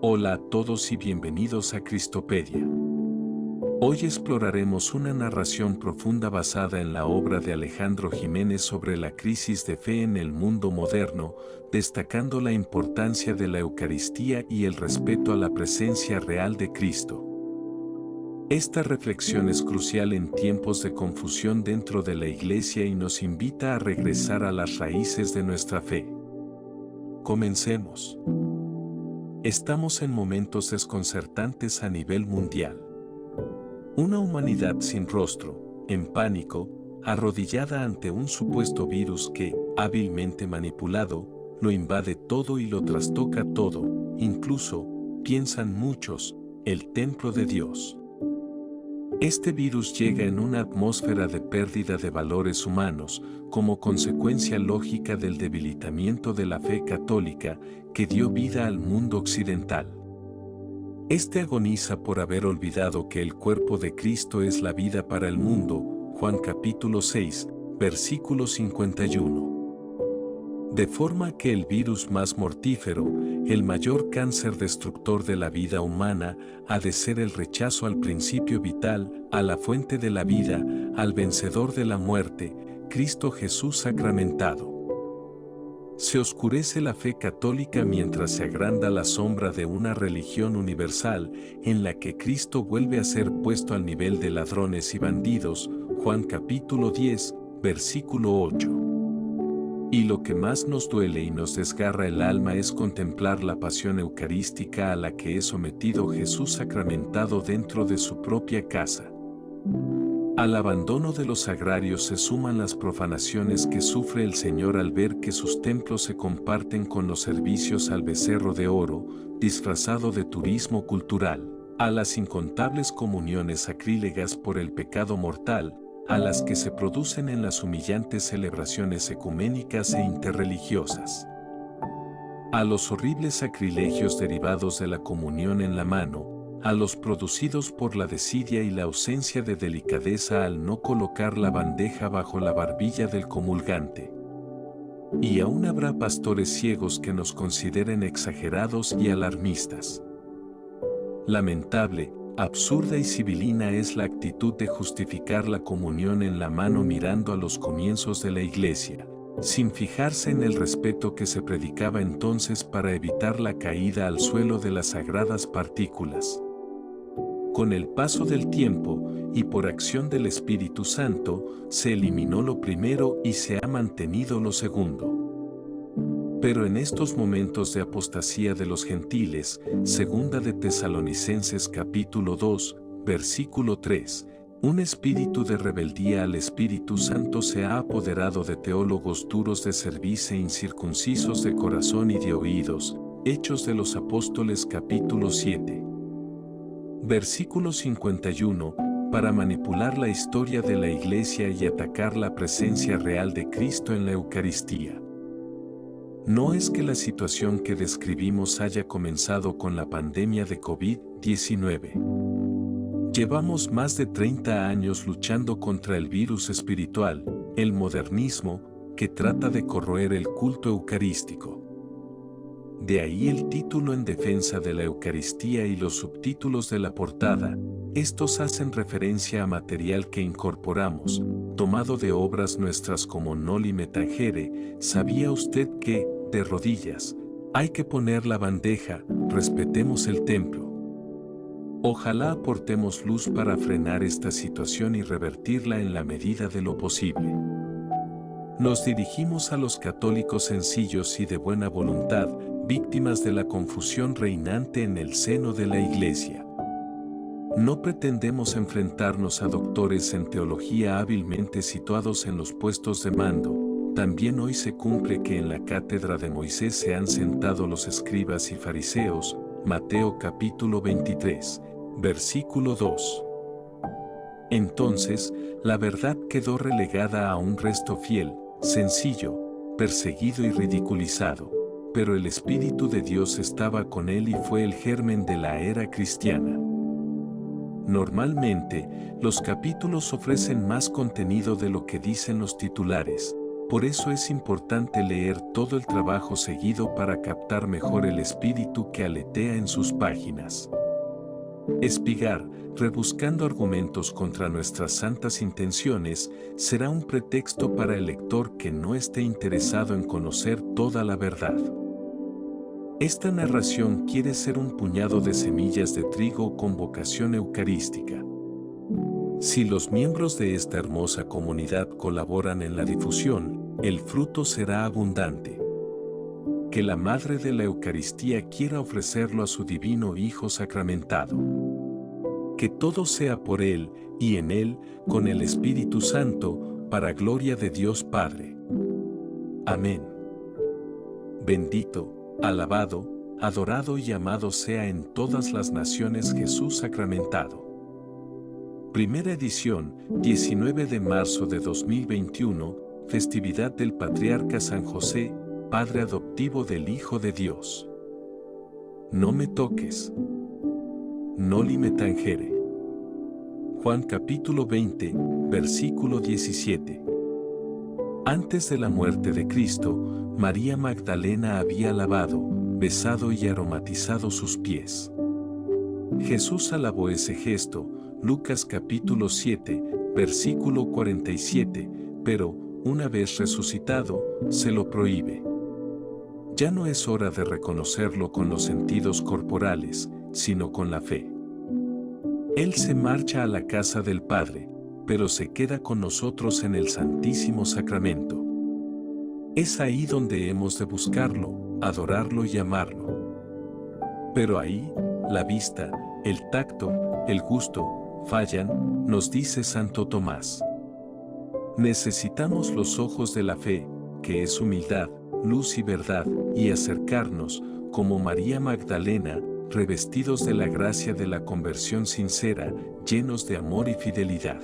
Hola a todos y bienvenidos a Cristopedia. Hoy exploraremos una narración profunda basada en la obra de Alejandro Jiménez sobre la crisis de fe en el mundo moderno, destacando la importancia de la Eucaristía y el respeto a la presencia real de Cristo. Esta reflexión es crucial en tiempos de confusión dentro de la Iglesia y nos invita a regresar a las raíces de nuestra fe. Comencemos. Estamos en momentos desconcertantes a nivel mundial. Una humanidad sin rostro, en pánico, arrodillada ante un supuesto virus que, hábilmente manipulado, lo invade todo y lo trastoca todo, incluso, piensan muchos, el templo de Dios. Este virus llega en una atmósfera de pérdida de valores humanos, como consecuencia lógica del debilitamiento de la fe católica que dio vida al mundo occidental. Este agoniza por haber olvidado que el cuerpo de Cristo es la vida para el mundo, Juan capítulo 6, versículo 51. De forma que el virus más mortífero, el mayor cáncer destructor de la vida humana, ha de ser el rechazo al principio vital, a la fuente de la vida, al vencedor de la muerte, Cristo Jesús sacramentado. Se oscurece la fe católica mientras se agranda la sombra de una religión universal, en la que Cristo vuelve a ser puesto al nivel de ladrones y bandidos, Juan capítulo 10, versículo 8. Y lo que más nos duele y nos desgarra el alma es contemplar la pasión eucarística a la que es sometido Jesús sacramentado dentro de su propia casa. Al abandono de los sagrarios se suman las profanaciones que sufre el Señor al ver que sus templos se comparten con los servicios al becerro de oro, disfrazado de turismo cultural, a las incontables comuniones sacrílegas por el pecado mortal, a las que se producen en las humillantes celebraciones ecuménicas e interreligiosas, a los horribles sacrilegios derivados de la comunión en la mano, a los producidos por la desidia y la ausencia de delicadeza al no colocar la bandeja bajo la barbilla del comulgante. Y aún habrá pastores ciegos que nos consideren exagerados y alarmistas. Lamentable, absurda y sibilina es la actitud de justificar la comunión en la mano mirando a los comienzos de la Iglesia, sin fijarse en el respeto que se predicaba entonces para evitar la caída al suelo de las sagradas partículas. Con el paso del tiempo, y por acción del Espíritu Santo, se eliminó lo primero y se ha mantenido lo segundo. Pero en estos momentos de apostasía de los gentiles, segunda de Tesalonicenses capítulo 2, versículo 3, un espíritu de rebeldía al Espíritu Santo se ha apoderado de teólogos duros de cerviz e incircuncisos de corazón y de oídos, Hechos de los Apóstoles capítulo 7. Versículo 51, para manipular la historia de la Iglesia y atacar la presencia real de Cristo en la Eucaristía. No es que la situación que describimos haya comenzado con la pandemia de COVID-19. Llevamos más de 30 años luchando contra el virus espiritual, el modernismo, que trata de corroer el culto eucarístico. De ahí el título en defensa de la Eucaristía y los subtítulos de la portada. Estos hacen referencia a material que incorporamos, tomado de obras nuestras como Noli Me Tangere. ¿Sabía usted que, de rodillas, hay que poner la bandeja, respetemos el templo? Ojalá aportemos luz para frenar esta situación y revertirla en la medida de lo posible. Nos dirigimos a los católicos sencillos y de buena voluntad, víctimas de la confusión reinante en el seno de la Iglesia. No pretendemos enfrentarnos a doctores en teología hábilmente situados en los puestos de mando. También hoy se cumple que en la cátedra de Moisés se han sentado los escribas y fariseos, Mateo capítulo 23, versículo 2. Entonces, la verdad quedó relegada a un resto fiel, sencillo, perseguido y ridiculizado, pero el Espíritu de Dios estaba con él y fue el germen de la era cristiana. Normalmente, los capítulos ofrecen más contenido de lo que dicen los titulares, Por eso es importante leer todo el trabajo seguido para captar mejor el espíritu que aletea en sus páginas. Espigar, rebuscando argumentos contra nuestras santas intenciones, será un pretexto para el lector que no esté interesado en conocer toda la verdad. Esta narración quiere ser un puñado de semillas de trigo con vocación eucarística. Si los miembros de esta hermosa comunidad colaboran en la difusión, el fruto será abundante. Que la Madre de la Eucaristía quiera ofrecerlo a su divino Hijo sacramentado. Que todo sea por Él, y en Él, con el Espíritu Santo, para gloria de Dios Padre. Amén. Bendito, alabado, adorado y amado sea en todas las naciones Jesús sacramentado. Primera edición, 19 de marzo de 2021, festividad del Patriarca San José, Padre adoptivo del Hijo de Dios. No me toques. Noli me tangere. Juan capítulo 20, versículo 17. Antes de la muerte de Cristo, María Magdalena había lavado, besado y aromatizado sus pies. Jesús alabó ese gesto, Lucas capítulo 7, versículo 47, pero, una vez resucitado, se lo prohíbe. Ya no es hora de reconocerlo con los sentidos corporales, sino con la fe. Él se marcha a la casa del Padre, pero se queda con nosotros en el Santísimo Sacramento. Es ahí donde hemos de buscarlo, adorarlo y amarlo. Pero ahí, la vista, el tacto, el gusto, fallan, nos dice Santo Tomás. Necesitamos los ojos de la fe, que es humildad, luz y verdad, y acercarnos, como María Magdalena, revestidos de la gracia de la conversión sincera, llenos de amor y fidelidad.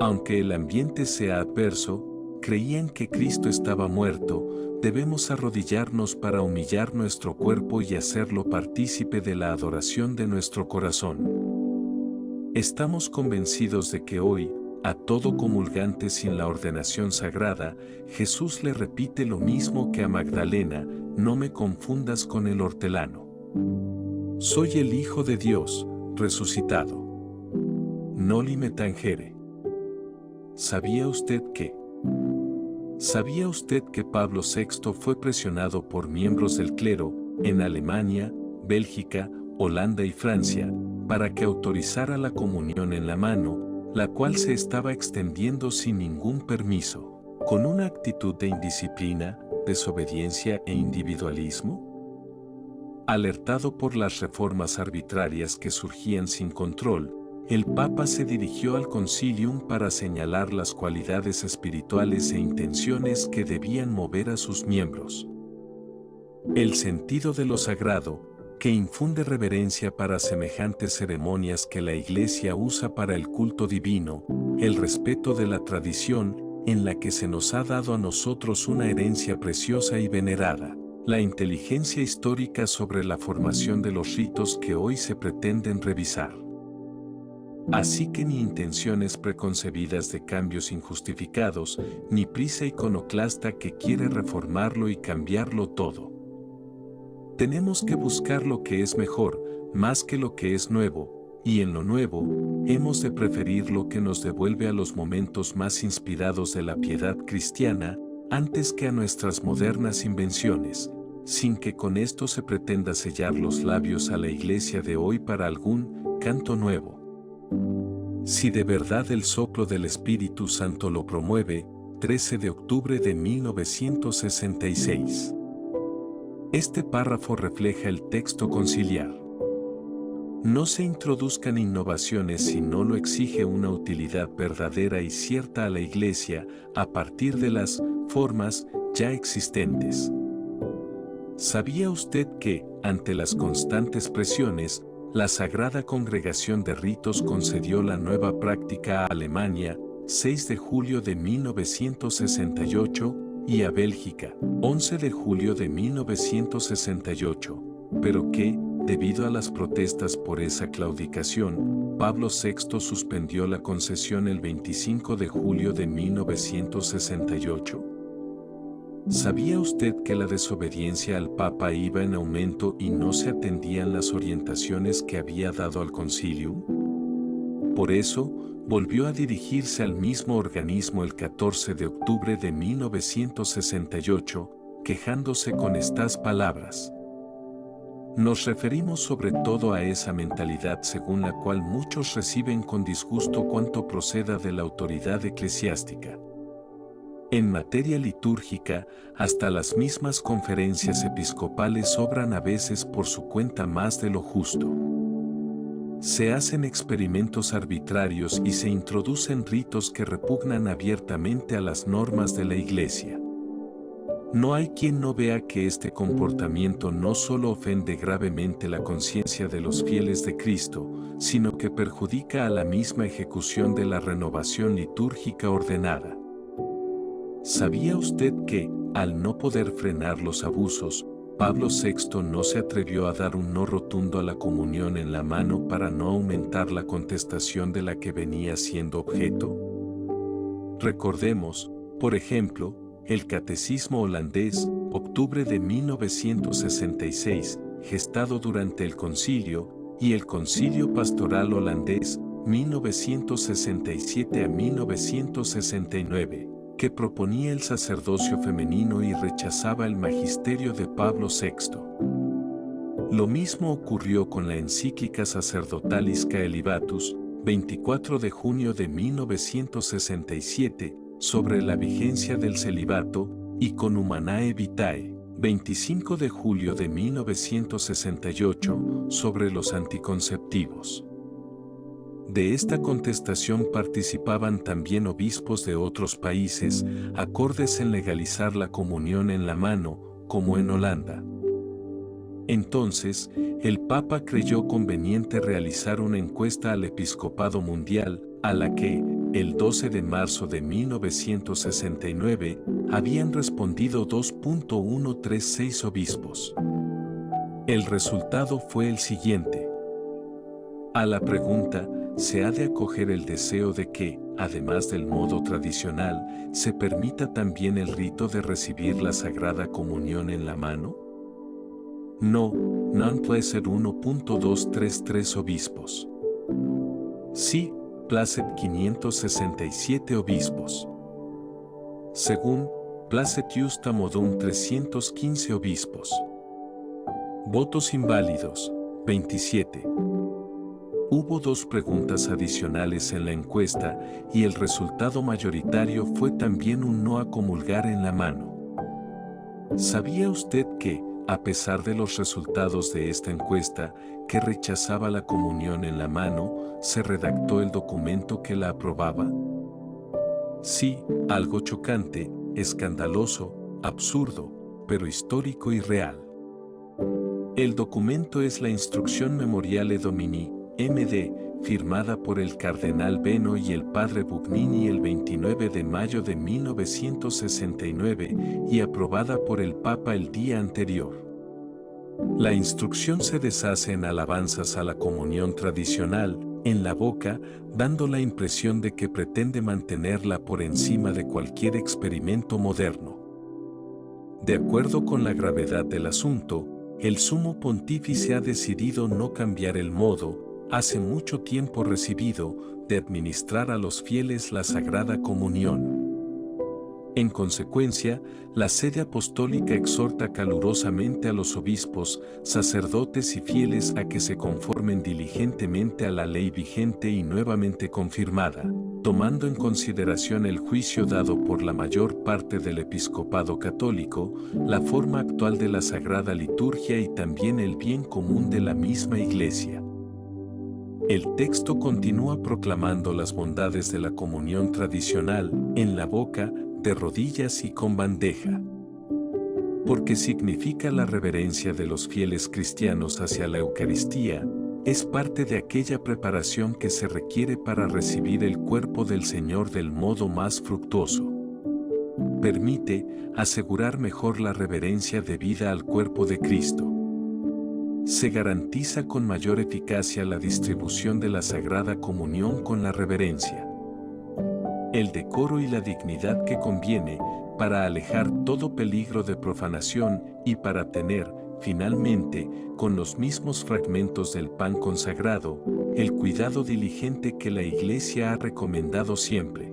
Aunque el ambiente sea adverso, creían que Cristo estaba muerto, debemos arrodillarnos para humillar nuestro cuerpo y hacerlo partícipe de la adoración de nuestro corazón. Estamos convencidos de que hoy, a todo comulgante sin la ordenación sagrada, Jesús le repite lo mismo que a Magdalena: no me confundas con el hortelano. Soy el Hijo de Dios, resucitado. Noli me tangere. ¿Sabía usted que Pablo VI fue presionado por miembros del clero, en Alemania, Bélgica, Holanda y Francia, para que autorizara la comunión en la mano, la cual se estaba extendiendo sin ningún permiso, con una actitud de indisciplina, desobediencia e individualismo? Alertado por las reformas arbitrarias que surgían sin control, el Papa se dirigió al Concilium para señalar las cualidades espirituales e intenciones que debían mover a sus miembros. El sentido de lo sagrado, que infunde reverencia para semejantes ceremonias que la Iglesia usa para el culto divino, el respeto de la tradición, en la que se nos ha dado a nosotros una herencia preciosa y venerada, la inteligencia histórica sobre la formación de los ritos que hoy se pretenden revisar. Así que ni intenciones preconcebidas de cambios injustificados, ni prisa iconoclasta que quiere reformarlo y cambiarlo todo. Tenemos que buscar lo que es mejor, más que lo que es nuevo, y en lo nuevo, hemos de preferir lo que nos devuelve a los momentos más inspirados de la piedad cristiana, antes que a nuestras modernas invenciones, sin que con esto se pretenda sellar los labios a la Iglesia de hoy para algún canto nuevo. Si de verdad el soplo del Espíritu Santo lo promueve, 13 de octubre de 1966. Este párrafo refleja el texto conciliar. No se introduzcan innovaciones si no lo exige una utilidad verdadera y cierta a la Iglesia, a partir de las formas ya existentes. ¿Sabía usted que, ante las constantes presiones, la Sagrada Congregación de Ritos concedió la nueva práctica a Alemania, 6 de julio de 1968, y a Bélgica, 11 de julio de 1968, pero que, debido a las protestas por esa claudicación, Pablo VI suspendió la concesión el 25 de julio de 1968. ¿Sabía usted que la desobediencia al Papa iba en aumento y no se atendían las orientaciones que había dado al concilio? Por eso, volvió a dirigirse al mismo organismo el 14 de octubre de 1968, quejándose con estas palabras. Nos referimos sobre todo a esa mentalidad según la cual muchos reciben con disgusto cuanto proceda de la autoridad eclesiástica. En materia litúrgica, hasta las mismas conferencias episcopales obran a veces por su cuenta más de lo justo. Se hacen experimentos arbitrarios y se introducen ritos que repugnan abiertamente a las normas de la Iglesia. No hay quien no vea que este comportamiento no solo ofende gravemente la conciencia de los fieles de Cristo, sino que perjudica a la misma ejecución de la renovación litúrgica ordenada. ¿Sabía usted que, al no poder frenar los abusos, Pablo VI no se atrevió a dar un no rotundo a la comunión en la mano para no aumentar la contestación de la que venía siendo objeto? Recordemos, por ejemplo, el Catecismo holandés, octubre de 1966, gestado durante el Concilio, y el Concilio Pastoral holandés, 1967 a 1969. Que proponía el sacerdocio femenino y rechazaba el magisterio de Pablo VI. Lo mismo ocurrió con la encíclica Sacerdotalis Caelibatus, 24 de junio de 1967, sobre la vigencia del celibato, y con Humanae Vitae, 25 de julio de 1968, sobre los anticonceptivos. De esta contestación participaban también obispos de otros países, acordes en legalizar la comunión en la mano, como en Holanda. Entonces, el Papa creyó conveniente realizar una encuesta al episcopado mundial, a la que, el 12 de marzo de 1969, habían respondido 2.136 obispos. El resultado fue el siguiente. A la pregunta, ¿se ha de acoger el deseo de que, además del modo tradicional, se permita también el rito de recibir la Sagrada Comunión en la mano? No, non placet 1.233 obispos. Sí, placet 567 obispos. Según, placet justa modum 315 obispos. Votos inválidos, 27. Hubo dos preguntas adicionales en la encuesta y el resultado mayoritario fue también un no a comulgar en la mano. ¿Sabía usted que, a pesar de los resultados de esta encuesta, que rechazaba la comunión en la mano, se redactó el documento que la aprobaba? Sí, algo chocante, escandaloso, absurdo, pero histórico y real. El documento es la Instrucción Memoriale Domini, M.D., firmada por el cardenal Beno y el padre Bugnini el 29 de mayo de 1969 y aprobada por el Papa el día anterior. La instrucción se deshace en alabanzas a la comunión tradicional, en la boca, dando la impresión de que pretende mantenerla por encima de cualquier experimento moderno. De acuerdo con la gravedad del asunto, el Sumo Pontífice ha decidido no cambiar el modo, hace mucho tiempo recibido, de administrar a los fieles la Sagrada Comunión. En consecuencia, la Sede Apostólica exhorta calurosamente a los obispos, sacerdotes y fieles a que se conformen diligentemente a la ley vigente y nuevamente confirmada, tomando en consideración el juicio dado por la mayor parte del episcopado católico, la forma actual de la Sagrada Liturgia y también el bien común de la misma Iglesia. El texto continúa proclamando las bondades de la comunión tradicional, en la boca, de rodillas y con bandeja. Porque significa la reverencia de los fieles cristianos hacia la Eucaristía, es parte de aquella preparación que se requiere para recibir el cuerpo del Señor del modo más fructuoso. Permite asegurar mejor la reverencia debida al cuerpo de Cristo. Se garantiza con mayor eficacia la distribución de la Sagrada Comunión con la reverencia, el decoro y la dignidad que conviene para alejar todo peligro de profanación y para tener, finalmente, con los mismos fragmentos del pan consagrado, el cuidado diligente que la Iglesia ha recomendado siempre.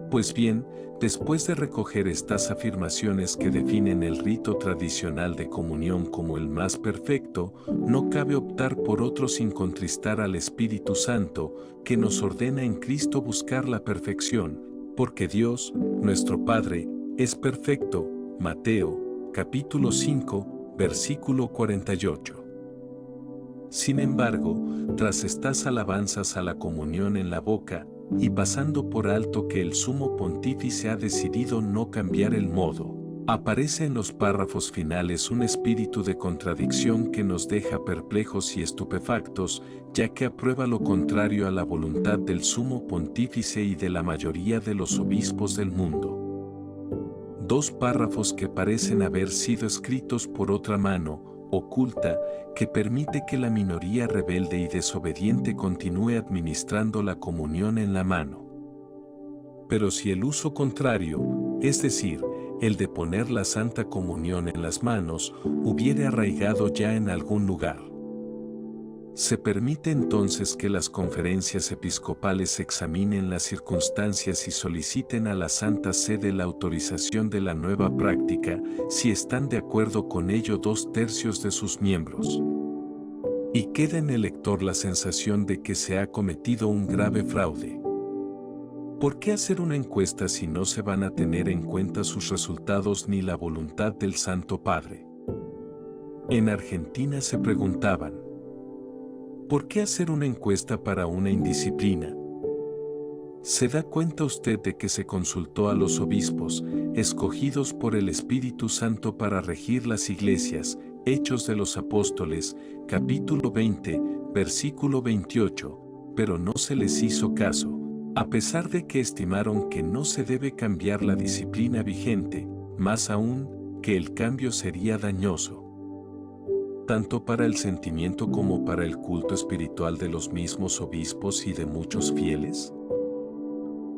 Pues bien, después de recoger estas afirmaciones que definen el rito tradicional de comunión como el más perfecto, no cabe optar por otro sin contristar al Espíritu Santo, que nos ordena en Cristo buscar la perfección, porque Dios, nuestro Padre, es perfecto. Mateo, capítulo 5, versículo 48. Sin embargo, tras estas alabanzas a la comunión en la boca, y pasando por alto que el sumo pontífice ha decidido no cambiar el modo, aparece en los párrafos finales un espíritu de contradicción que nos deja perplejos y estupefactos, ya que aprueba lo contrario a la voluntad del sumo pontífice y de la mayoría de los obispos del mundo. Dos párrafos que parecen haber sido escritos por otra mano, oculta, que permite que la minoría rebelde y desobediente continúe administrando la comunión en la mano. Pero si el uso contrario, es decir, el de poner la Santa Comunión en las manos, hubiere arraigado ya en algún lugar, se permite entonces que las conferencias episcopales examinen las circunstancias y soliciten a la Santa Sede la autorización de la nueva práctica, si están de acuerdo con ello 2/3 de sus miembros. Y queda en el lector la sensación de que se ha cometido un grave fraude. ¿Por qué hacer una encuesta si no se van a tener en cuenta sus resultados ni la voluntad del Santo Padre? En Argentina se preguntaban: ¿por qué hacer una encuesta para una indisciplina? ¿Se da cuenta usted de que se consultó a los obispos, escogidos por el Espíritu Santo para regir las iglesias? Hechos de los Apóstoles, capítulo 20, versículo 28, pero no se les hizo caso, a pesar de que estimaron que no se debe cambiar la disciplina vigente, más aún, que el cambio sería dañoso, tanto para el sentimiento como para el culto espiritual de los mismos obispos y de muchos fieles.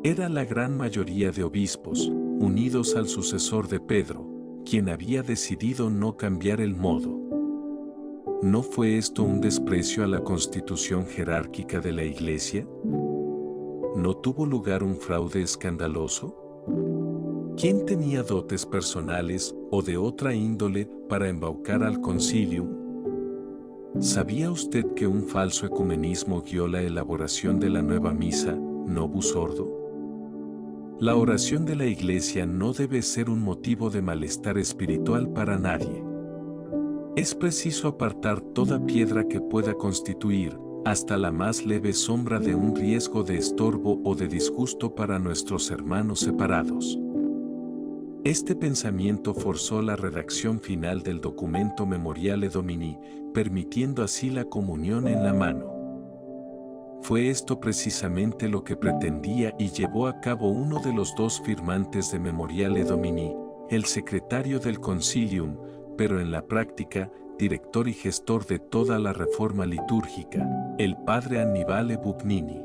Era la gran mayoría de obispos, unidos al sucesor de Pedro, quien había decidido no cambiar el modo. ¿No fue esto un desprecio a la constitución jerárquica de la Iglesia? ¿No tuvo lugar un fraude escandaloso? ¿Quién tenía dotes personales o de otra índole para embaucar al concilium? ¿Sabía usted que un falso ecumenismo guió la elaboración de la nueva misa, Novus Ordo? La oración de la Iglesia no debe ser un motivo de malestar espiritual para nadie. Es preciso apartar toda piedra que pueda constituir, hasta la más leve sombra de un riesgo de estorbo o de disgusto para nuestros hermanos separados. Este pensamiento forzó la redacción final del documento Memoriale Domini, permitiendo así la comunión en la mano. Fue esto precisamente lo que pretendía y llevó a cabo uno de los dos firmantes de Memoriale Domini, el secretario del Concilium, pero en la práctica, director y gestor de toda la reforma litúrgica, el padre Annibale Bugnini.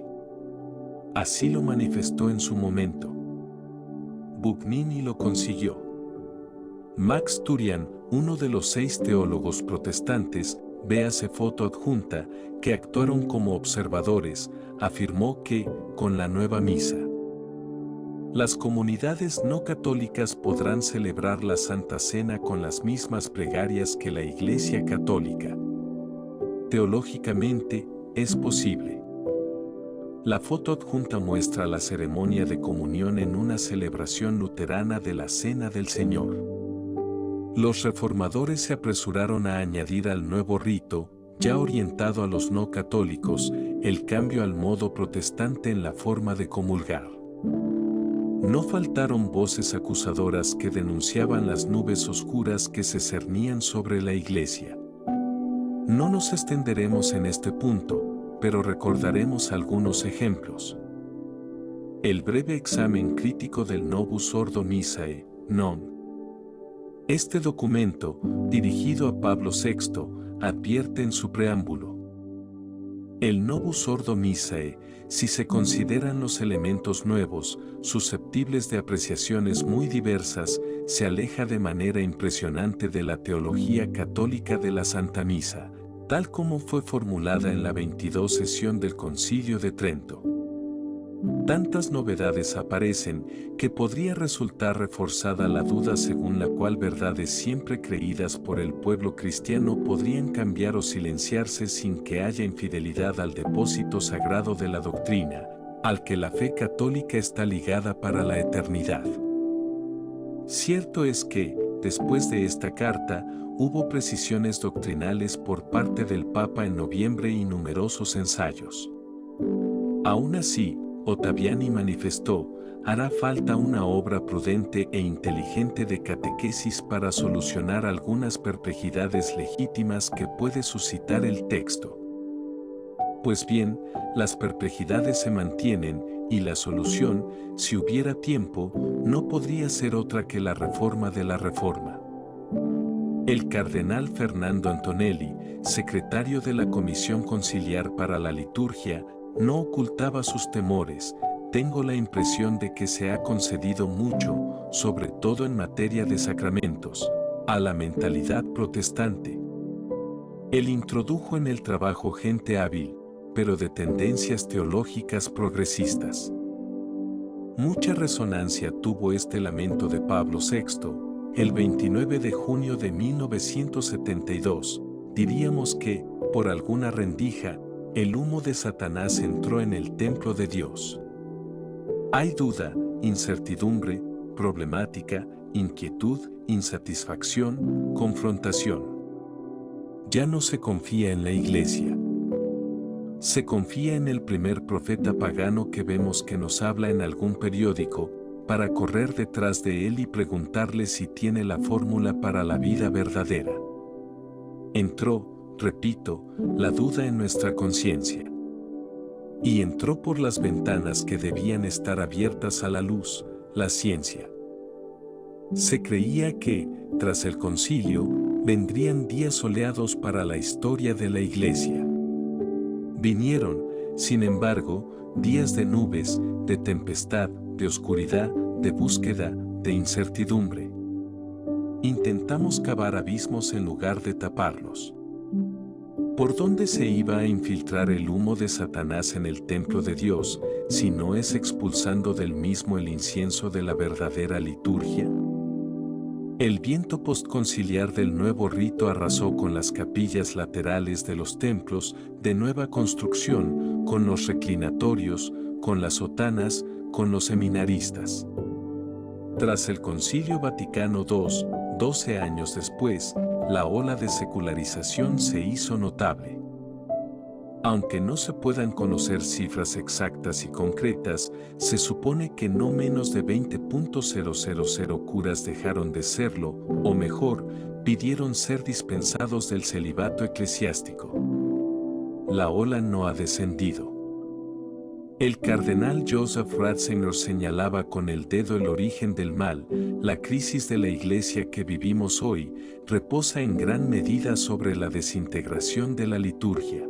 Así lo manifestó en su momento. Bugnini lo consiguió. Max Turian, uno de los 6 teólogos protestantes, véase foto adjunta, que actuaron como observadores, afirmó que, con la nueva misa, las comunidades no católicas podrán celebrar la Santa Cena con las mismas plegarias que la Iglesia Católica. Teológicamente, es posible. La foto adjunta muestra la ceremonia de comunión en una celebración luterana de la Cena del Señor. Los reformadores se apresuraron a añadir al nuevo rito, ya orientado a los no católicos, el cambio al modo protestante en la forma de comulgar. No faltaron voces acusadoras que denunciaban las nubes oscuras que se cernían sobre la Iglesia. No nos extenderemos en este punto, pero recordaremos algunos ejemplos. El breve examen crítico del Novus Ordo Missae, non. Este documento, dirigido a Pablo VI, advierte en su preámbulo: el Novus Ordo Missae, si se consideran los elementos nuevos, susceptibles de apreciaciones muy diversas, se aleja de manera impresionante de la teología católica de la Santa Misa, tal como fue formulada en la 22 sesión del Concilio de Trento. Tantas novedades aparecen que podría resultar reforzada la duda según la cual verdades siempre creídas por el pueblo cristiano podrían cambiar o silenciarse sin que haya infidelidad al depósito sagrado de la doctrina, al que la fe católica está ligada para la eternidad. Cierto es que, después de esta carta, hubo precisiones doctrinales por parte del Papa en noviembre y numerosos ensayos. Aún así, Ottaviani manifestó: hará falta una obra prudente e inteligente de catequesis para solucionar algunas perplejidades legítimas que puede suscitar el texto. Pues bien, las perplejidades se mantienen, y la solución, si hubiera tiempo, no podría ser otra que la reforma de la reforma. El cardenal Fernando Antonelli, secretario de la Comisión Conciliar para la Liturgia, no ocultaba sus temores: tengo la impresión de que se ha concedido mucho, sobre todo en materia de sacramentos, a la mentalidad protestante. Él introdujo en el trabajo gente hábil, pero de tendencias teológicas progresistas. Mucha resonancia tuvo este lamento de Pablo VI. El 29 de junio de 1972, diríamos que, por alguna rendija, el humo de Satanás entró en el templo de Dios. Hay duda, incertidumbre, problemática, inquietud, insatisfacción, confrontación. Ya no se confía en la Iglesia. Se confía en el primer profeta pagano que vemos que nos habla en algún periódico, para correr detrás de él y preguntarle si tiene la fórmula para la vida verdadera. Entró, repito, la duda en nuestra conciencia. Y entró por las ventanas que debían estar abiertas a la luz, la ciencia. Se creía que, tras el concilio, vendrían días soleados para la historia de la Iglesia. Vinieron, sin embargo, días de nubes, de tempestad, de oscuridad, de búsqueda, de incertidumbre. Intentamos cavar abismos en lugar de taparlos. ¿Por dónde se iba a infiltrar el humo de Satanás en el templo de Dios, si no es expulsando del mismo el incienso de la verdadera liturgia? El viento postconciliar del nuevo rito arrasó con las capillas laterales de los templos de nueva construcción, con los reclinatorios, con las sotanas, con los seminaristas. Tras el Concilio Vaticano II, 12 años después, la ola de secularización se hizo notable. Aunque no se puedan conocer cifras exactas y concretas, se supone que no menos de 20.000 curas dejaron de serlo, o mejor, pidieron ser dispensados del celibato eclesiástico. La ola no ha descendido. El cardenal Joseph Ratzinger señalaba con el dedo el origen del mal: la crisis de la Iglesia que vivimos hoy reposa en gran medida sobre la desintegración de la liturgia.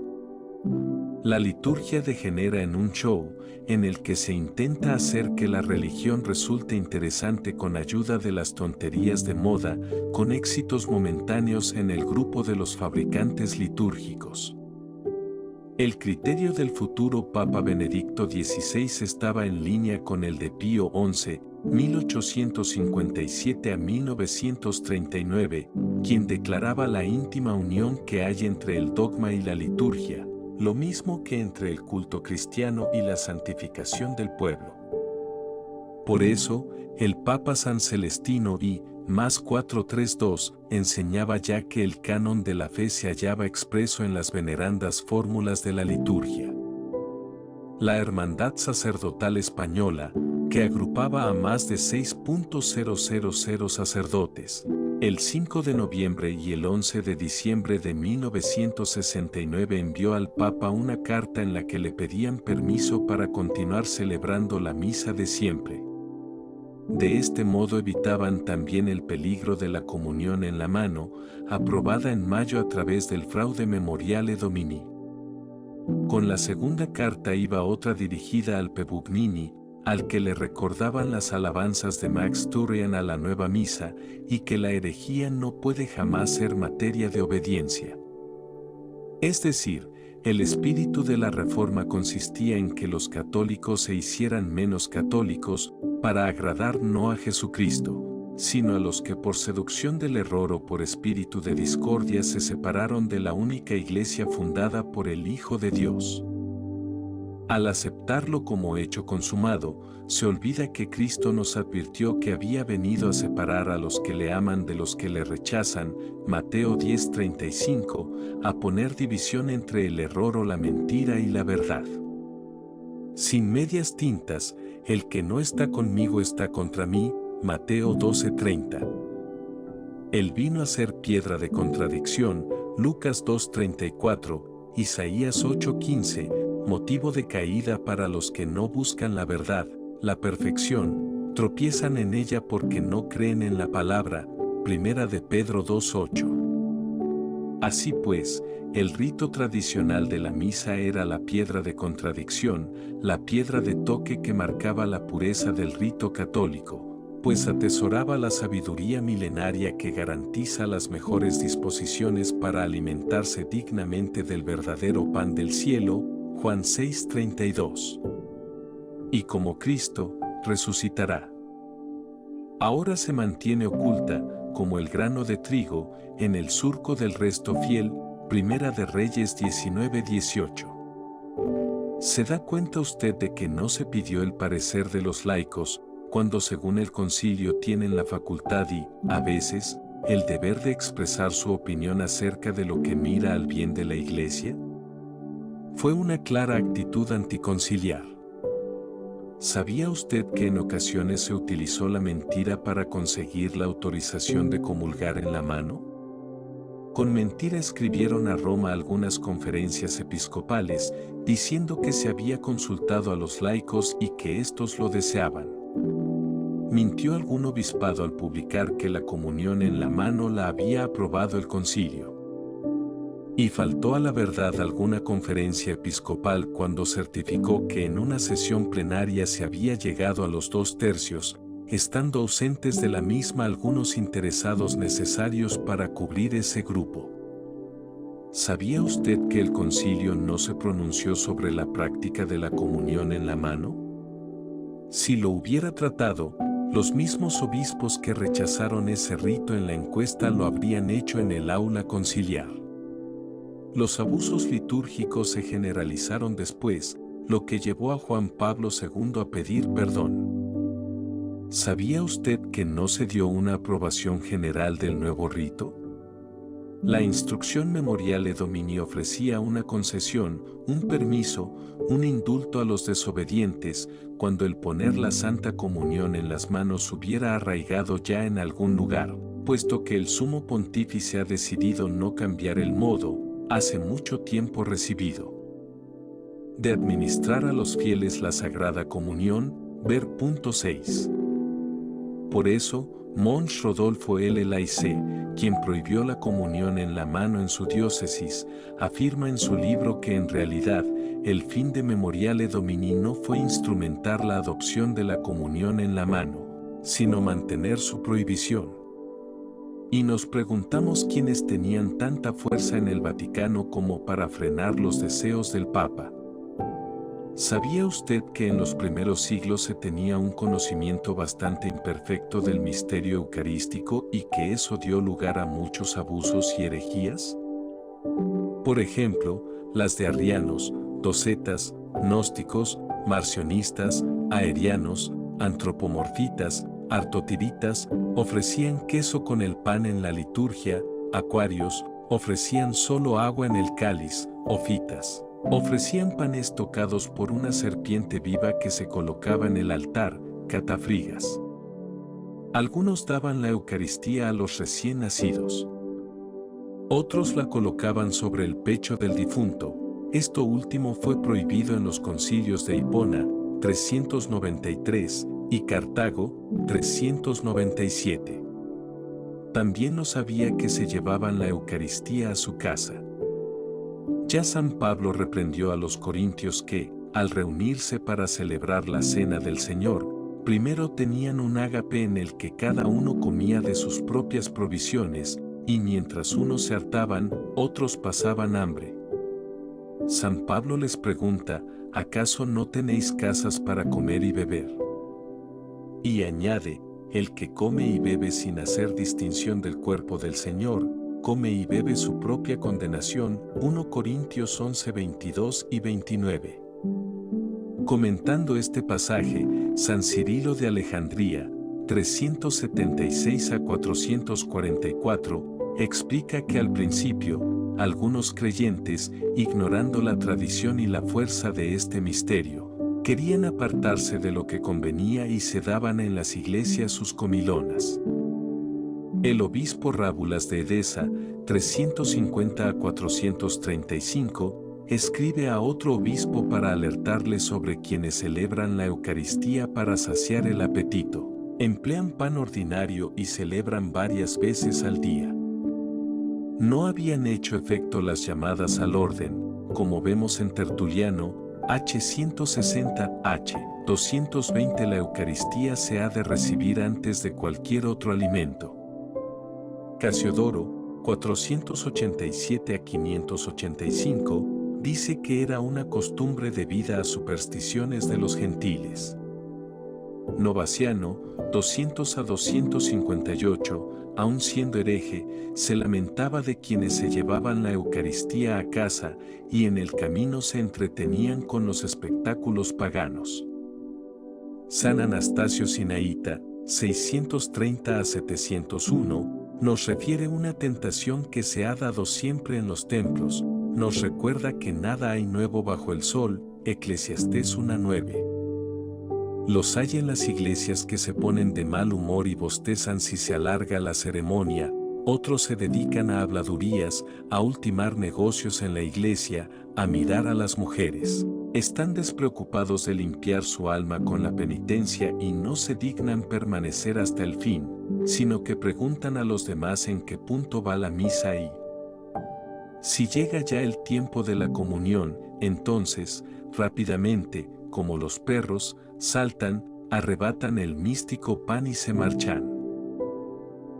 La liturgia degenera en un show, en el que se intenta hacer que la religión resulte interesante con ayuda de las tonterías de moda, con éxitos momentáneos en el grupo de los fabricantes litúrgicos. El criterio del futuro Papa Benedicto XVI estaba en línea con el de Pío XI, 1857 a 1939, quien declaraba la íntima unión que hay entre el dogma y la liturgia, lo mismo que entre el culto cristiano y la santificación del pueblo. Por eso, el Papa San Celestino I, más 432, enseñaba ya que el canon de la fe se hallaba expreso en las venerandas fórmulas de la liturgia. La Hermandad Sacerdotal Española, que agrupaba a más de 6.000 sacerdotes, el 5 de noviembre y el 11 de diciembre de 1969 envió al Papa una carta en la que le pedían permiso para continuar celebrando la misa de siempre. De este modo evitaban también el peligro de la comunión en la mano, aprobada en mayo a través del Fraude Memoriale Domini. Con la segunda carta iba otra dirigida al Pebugnini, al que le recordaban las alabanzas de Max Turian a la nueva misa y que la herejía no puede jamás ser materia de obediencia. Es decir, el espíritu de la Reforma consistía en que los católicos se hicieran menos católicos para agradar no a Jesucristo, sino a los que por seducción del error o por espíritu de discordia se separaron de la única iglesia fundada por el Hijo de Dios. Al aceptarlo como hecho consumado, se olvida que Cristo nos advirtió que había venido a separar a los que le aman de los que le rechazan, Mateo 10:35, a poner división entre el error o la mentira y la verdad. Sin medias tintas, el que no está conmigo está contra mí, Mateo 12:30. Él vino a ser piedra de contradicción, Lucas 2:34, Isaías 8:15, motivo de caída para los que no buscan la verdad, la perfección, tropiezan en ella porque no creen en la palabra, Primera de Pedro 2:8. Así pues, el rito tradicional de la misa era la piedra de contradicción, la piedra de toque que marcaba la pureza del rito católico, pues atesoraba la sabiduría milenaria que garantiza las mejores disposiciones para alimentarse dignamente del verdadero pan del cielo, Juan 6:32. Y como Cristo, resucitará. Ahora se mantiene oculta, como el grano de trigo, en el surco del resto fiel, Primera de Reyes 19:18. ¿Se da cuenta usted de que no se pidió el parecer de los laicos, cuando según el concilio tienen la facultad y, a veces, el deber de expresar su opinión acerca de lo que mira al bien de la Iglesia? Fue una clara actitud anticonciliar. ¿Sabía usted que en ocasiones se utilizó la mentira para conseguir la autorización de comulgar en la mano? Con mentira escribieron a Roma algunas conferencias episcopales, diciendo que se había consultado a los laicos y que éstos lo deseaban. Mintió algún obispado al publicar que la comunión en la mano la había aprobado el concilio. Y faltó a la verdad alguna conferencia episcopal cuando certificó que en una sesión plenaria se había llegado a los 2/3, estando ausentes de la misma algunos interesados necesarios para cubrir ese grupo. ¿Sabía usted que el concilio no se pronunció sobre la práctica de la comunión en la mano? Si lo hubiera tratado, los mismos obispos que rechazaron ese rito en la encuesta lo habrían hecho en el aula conciliar. Los abusos litúrgicos se generalizaron después, lo que llevó a Juan Pablo II a pedir perdón. ¿Sabía usted que no se dio una aprobación general del nuevo rito? La instrucción Memoriale Domini ofrecía una concesión, un permiso, un indulto a los desobedientes, cuando el poner la Santa Comunión en las manos hubiera arraigado ya en algún lugar, puesto que el Sumo Pontífice ha decidido no cambiar el modo, hace mucho tiempo recibido, de administrar a los fieles la Sagrada Comunión, ver punto 6. Por eso, Mons Rodolfo L. Laice, quien prohibió la comunión en la mano en su diócesis, afirma en su libro que en realidad, el fin de Memoriale Domini no fue instrumentar la adopción de la comunión en la mano, sino mantener su prohibición. Y nos preguntamos quiénes tenían tanta fuerza en el Vaticano como para frenar los deseos del Papa. ¿Sabía usted que en los primeros siglos se tenía un conocimiento bastante imperfecto del misterio eucarístico y que eso dio lugar a muchos abusos y herejías? Por ejemplo, las de arrianos, docetas, gnósticos, marcionistas, aerianos, antropomorfitas, artotiritas, ofrecían queso con el pan en la liturgia, aquarios, ofrecían solo agua en el cáliz, ofitas. Ofrecían panes tocados por una serpiente viva que se colocaba en el altar, catafrigas. Algunos daban la Eucaristía a los recién nacidos. Otros la colocaban sobre el pecho del difunto. Esto último fue prohibido en los concilios de Hipona, 393, y Cartago, 397. También no sabía que se llevaban la Eucaristía a su casa. Ya San Pablo reprendió a los corintios que, al reunirse para celebrar la cena del Señor, primero tenían un ágape en el que cada uno comía de sus propias provisiones, y mientras unos se hartaban, otros pasaban hambre. San Pablo les pregunta, ¿acaso no tenéis casas para comer y beber? Y añade, el que come y bebe sin hacer distinción del cuerpo del Señor, come y bebe su propia condenación. 1 Corintios 11, 22 y 29. Comentando este pasaje, San Cirilo de Alejandría, 376 a 444, explica que al principio, algunos creyentes, ignorando la tradición y la fuerza de este misterio, querían apartarse de lo que convenía y se daban en las iglesias sus comilonas. El obispo Rábulas de Edesa, 350 a 435, escribe a otro obispo para alertarle sobre quienes celebran la Eucaristía para saciar el apetito. Emplean pan ordinario y celebran varias veces al día. No habían hecho efecto las llamadas al orden, como vemos en Tertuliano, H. 160, H. 220. La Eucaristía se ha de recibir antes de cualquier otro alimento. Casiodoro, 487 a 585, dice que era una costumbre debida a supersticiones de los gentiles. Novaciano, 200 a 258, aun siendo hereje, se lamentaba de quienes se llevaban la Eucaristía a casa y en el camino se entretenían con los espectáculos paganos. San Anastasio Sinaíta, 630 a 701, nos refiere una tentación que se ha dado siempre en los templos, nos recuerda que nada hay nuevo bajo el sol, Eclesiastés 1:9. Los hay en las iglesias que se ponen de mal humor y bostezan si se alarga la ceremonia, otros se dedican a habladurías, a ultimar negocios en la iglesia, a mirar a las mujeres. Están despreocupados de limpiar su alma con la penitencia y no se dignan permanecer hasta el fin, sino que preguntan a los demás en qué punto va la misa y si llega ya el tiempo de la comunión, entonces, rápidamente, como los perros, saltan, arrebatan el místico pan y se marchan.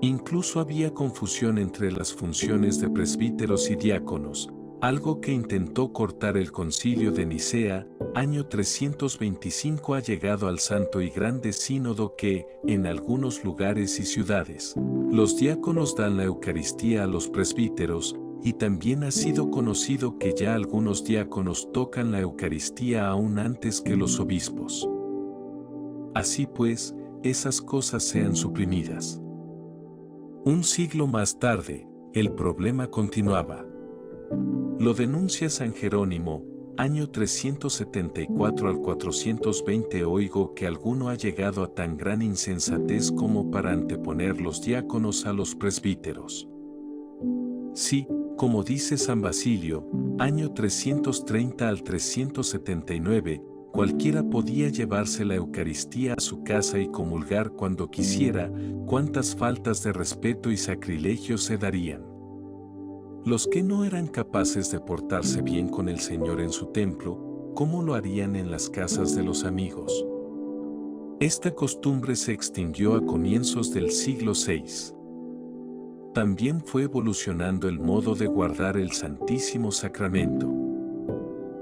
Incluso había confusión entre las funciones de presbíteros y diáconos, algo que intentó cortar el Concilio de Nicea, año 325 ha llegado al Santo y Grande Sínodo que, en algunos lugares y ciudades, los diáconos dan la Eucaristía a los presbíteros, y también ha sido conocido que ya algunos diáconos tocan la Eucaristía aún antes que los obispos. Así pues, esas cosas sean suprimidas. Un siglo más tarde, el problema continuaba. Lo denuncia San Jerónimo, año 374 al 420. Oigo que alguno ha llegado a tan gran insensatez como para anteponer los diáconos a los presbíteros. Sí, como dice San Basilio, año 330 al 379, cualquiera podía llevarse la Eucaristía a su casa y comulgar cuando quisiera, cuántas faltas de respeto y sacrilegios se darían. Los que no eran capaces de portarse bien con el Señor en su templo, ¿cómo lo harían en las casas de los amigos? Esta costumbre se extinguió a comienzos del siglo VI. También fue evolucionando el modo de guardar el Santísimo Sacramento.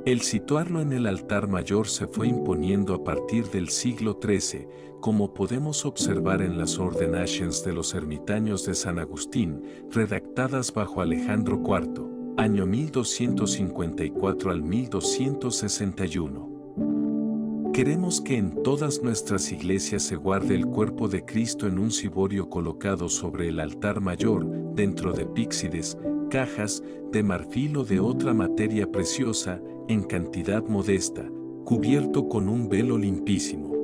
El situarlo en el altar mayor se fue imponiendo a partir del siglo XIII, como podemos observar en las Ordenations de los ermitaños de San Agustín, redactadas bajo Alejandro IV, año 1254 al 1261. Queremos que en todas nuestras iglesias se guarde el cuerpo de Cristo en un ciborio colocado sobre el altar mayor, dentro de píxides, cajas, de marfil o de otra materia preciosa, en cantidad modesta, cubierto con un velo limpísimo.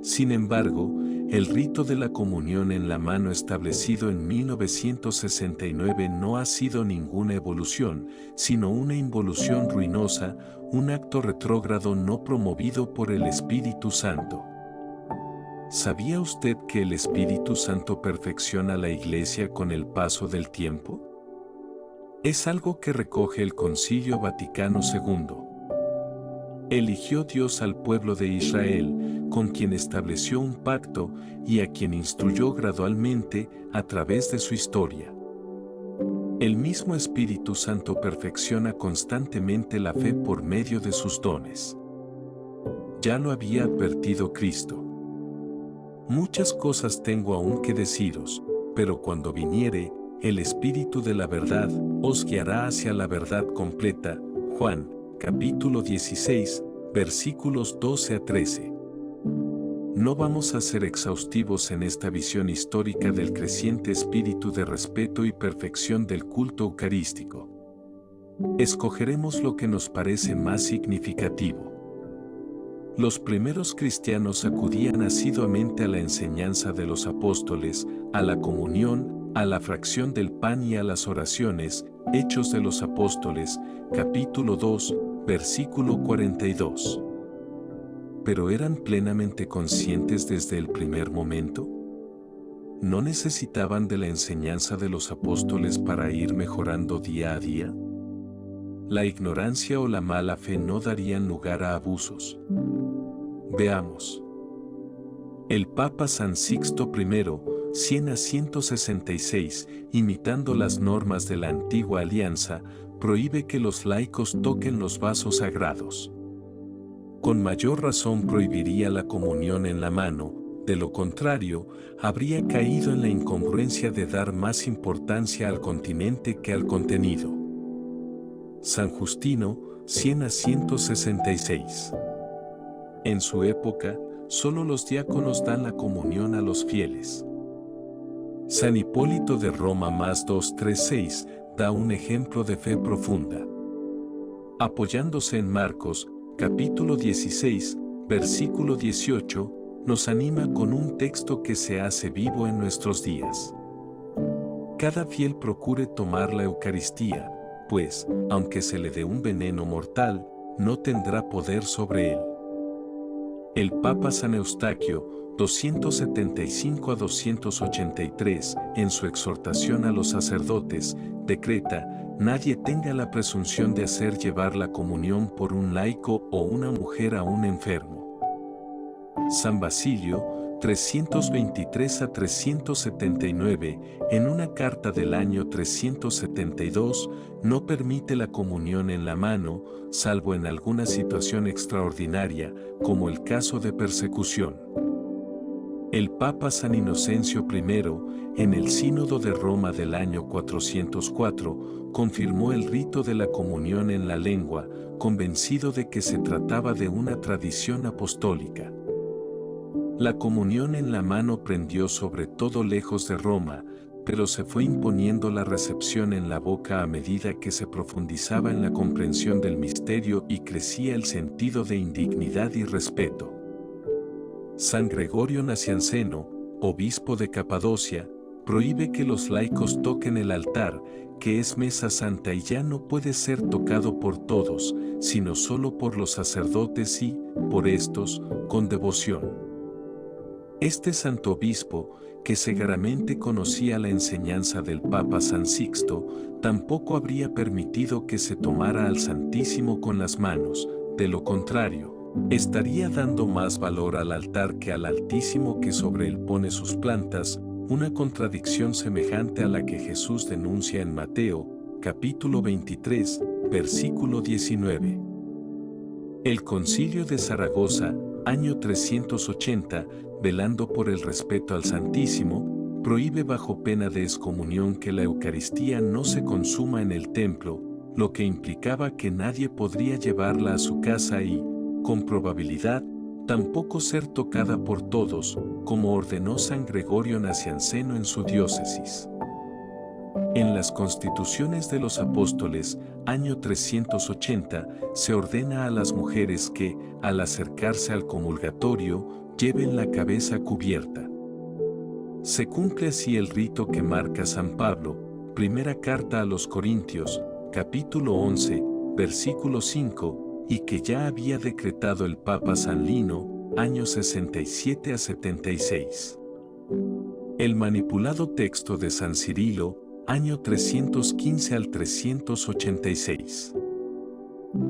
Sin embargo, el rito de la comunión en la mano establecido en 1969 no ha sido ninguna evolución, sino una involución ruinosa, un acto retrógrado no promovido por el Espíritu Santo. ¿Sabía usted que el Espíritu Santo perfecciona la Iglesia con el paso del tiempo? Es algo que recoge el Concilio Vaticano II. Eligió Dios al pueblo de Israel, con quien estableció un pacto y a quien instruyó gradualmente a través de su historia. El mismo Espíritu Santo perfecciona constantemente la fe por medio de sus dones. Ya lo había advertido Cristo. Muchas cosas tengo aún que deciros, pero cuando viniere, el Espíritu de la verdad os guiará hacia la verdad completa. Juan, capítulo 16, versículos 12 a 13. No vamos a ser exhaustivos en esta visión histórica del creciente espíritu de respeto y perfección del culto eucarístico. Escogeremos lo que nos parece más significativo. Los primeros cristianos acudían asiduamente a la enseñanza de los apóstoles, a la comunión, a la fracción del pan y a las oraciones. Hechos de los Apóstoles, capítulo 2, versículo 42. ¿Pero eran plenamente conscientes desde el primer momento? ¿No necesitaban de la enseñanza de los apóstoles para ir mejorando día a día? La ignorancia o la mala fe no darían lugar a abusos. Veamos. El Papa San Sixto I, 100 a 166, imitando las normas de la antigua alianza, prohíbe que los laicos toquen los vasos sagrados. Con mayor razón prohibiría la comunión en la mano, de lo contrario, habría caído en la incongruencia de dar más importancia al continente que al contenido. San Justino, 100 a 166. En su época, solo los diáconos dan la comunión a los fieles. San Hipólito de Roma más 236 da un ejemplo de fe profunda. Apoyándose en Marcos, capítulo 16, versículo 18, nos anima con un texto que se hace vivo en nuestros días. Cada fiel procure tomar la Eucaristía, pues, aunque se le dé un veneno mortal, no tendrá poder sobre él. El Papa San Eustaquio, 275 a 283, en su exhortación a los sacerdotes, decreta: nadie tenga la presunción de hacer llevar la comunión por un laico o una mujer a un enfermo. San Basilio, 323 a 379, en una carta del año 372, no permite la comunión en la mano, salvo en alguna situación extraordinaria, como el caso de persecución. El Papa San Inocencio I, en el Sínodo de Roma del año 404, confirmó el rito de la comunión en la lengua, convencido de que se trataba de una tradición apostólica. La comunión en la mano prendió sobre todo lejos de Roma, pero se fue imponiendo la recepción en la boca a medida que se profundizaba en la comprensión del misterio y crecía el sentido de indignidad y respeto. San Gregorio Nacianceno, obispo de Capadocia, prohíbe que los laicos toquen el altar, que es mesa santa y ya no puede ser tocado por todos, sino solo por los sacerdotes y, por estos, con devoción. Este santo obispo, que seguramente conocía la enseñanza del Papa San Sixto, tampoco habría permitido que se tomara al Santísimo con las manos, de lo contrario, estaría dando más valor al altar que al Altísimo que sobre él pone sus plantas, una contradicción semejante a la que Jesús denuncia en Mateo, capítulo 23, versículo 19. El Concilio de Zaragoza, año 380, velando por el respeto al Santísimo, prohíbe bajo pena de excomunión que la Eucaristía no se consuma en el templo, lo que implicaba que nadie podría llevarla a su casa y, con probabilidad, tampoco ser tocada por todos, como ordenó San Gregorio Nacianceno en su diócesis. En las Constituciones de los Apóstoles, año 380, se ordena a las mujeres que, al acercarse al comulgatorio, lleven la cabeza cubierta. Se cumple así el rito que marca San Pablo, primera carta a los Corintios, capítulo 11, versículo 5, y que ya había decretado el Papa San Lino, años 67 a 76. El manipulado texto de San Cirilo, año 315 al 386.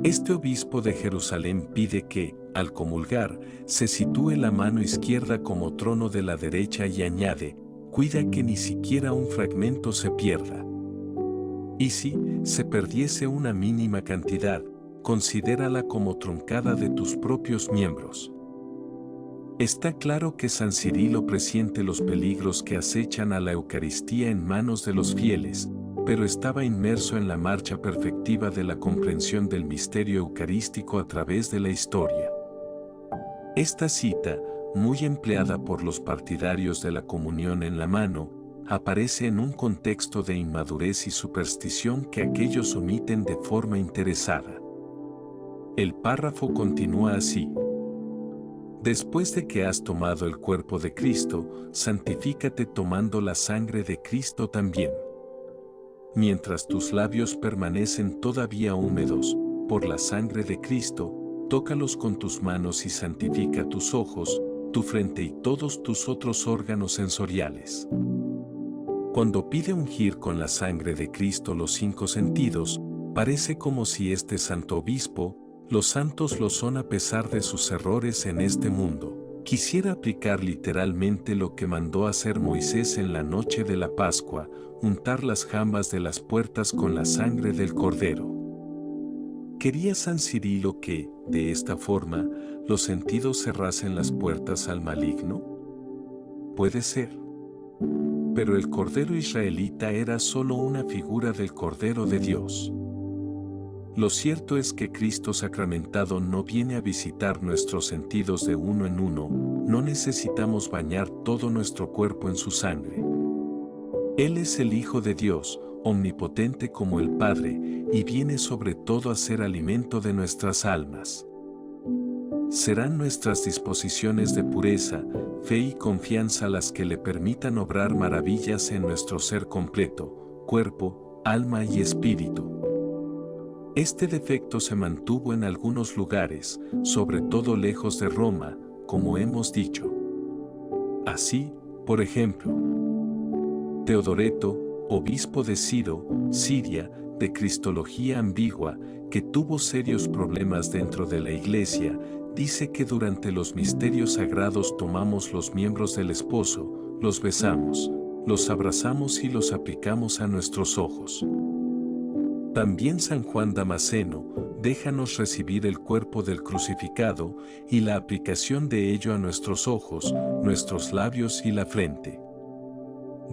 Este obispo de Jerusalén pide que, al comulgar, se sitúe la mano izquierda como trono de la derecha y añade, cuida que ni siquiera un fragmento se pierda. Y si se perdiese una mínima cantidad, considérala como truncada de tus propios miembros. Está claro que San Cirilo presiente los peligros que acechan a la Eucaristía en manos de los fieles, pero estaba inmerso en la marcha perfectiva de la comprensión del misterio eucarístico a través de la historia. Esta cita, muy empleada por los partidarios de la comunión en la mano, aparece en un contexto de inmadurez y superstición que aquellos omiten de forma interesada. El párrafo continúa así. Después de que has tomado el cuerpo de Cristo, santifícate tomando la sangre de Cristo también. Mientras tus labios permanecen todavía húmedos por la sangre de Cristo, tócalos con tus manos y santifica tus ojos, tu frente y todos tus otros órganos sensoriales. Cuando pide ungir con la sangre de Cristo los 5 sentidos, parece como si este santo obispo, los santos lo son a pesar de sus errores en este mundo, quisiera aplicar literalmente lo que mandó hacer Moisés en la noche de la Pascua, untar las jambas de las puertas con la sangre del Cordero. ¿Quería San Cirilo que, de esta forma, los sentidos cerrasen las puertas al maligno? Puede ser. Pero el Cordero israelita era solo una figura del Cordero de Dios. Lo cierto es que Cristo sacramentado no viene a visitar nuestros sentidos de uno en uno, no necesitamos bañar todo nuestro cuerpo en su sangre. Él es el Hijo de Dios, omnipotente como el Padre, y viene sobre todo a ser alimento de nuestras almas. Serán nuestras disposiciones de pureza, fe y confianza las que le permitan obrar maravillas en nuestro ser completo, cuerpo, alma y espíritu. Este defecto se mantuvo en algunos lugares, sobre todo lejos de Roma, como hemos dicho. Así, por ejemplo, Teodoreto, obispo de Ciro, Siria, de cristología ambigua, que tuvo serios problemas dentro de la iglesia, dice que durante los misterios sagrados tomamos los miembros del esposo, los besamos, los abrazamos y los aplicamos a nuestros ojos. También San Juan Damasceno, déjanos recibir el cuerpo del crucificado y la aplicación de ello a nuestros ojos, nuestros labios y la frente.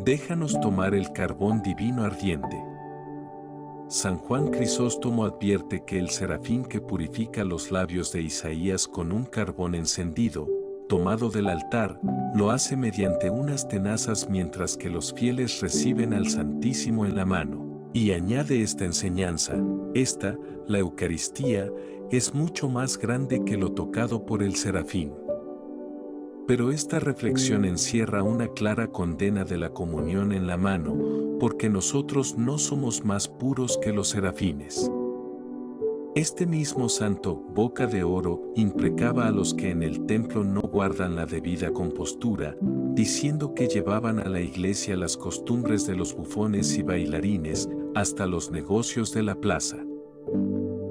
Déjanos tomar el carbón divino ardiente. San Juan Crisóstomo advierte que el serafín que purifica los labios de Isaías con un carbón encendido, tomado del altar, lo hace mediante unas tenazas mientras que los fieles reciben al Santísimo en la mano. Y añade esta enseñanza, la Eucaristía, es mucho más grande que lo tocado por el serafín. Pero esta reflexión encierra una clara condena de la comunión en la mano, porque nosotros no somos más puros que los serafines. Este mismo santo, boca de oro, imprecaba a los que en el templo no guardan la debida compostura, diciendo que llevaban a la iglesia las costumbres de los bufones y bailarines, hasta los negocios de la plaza.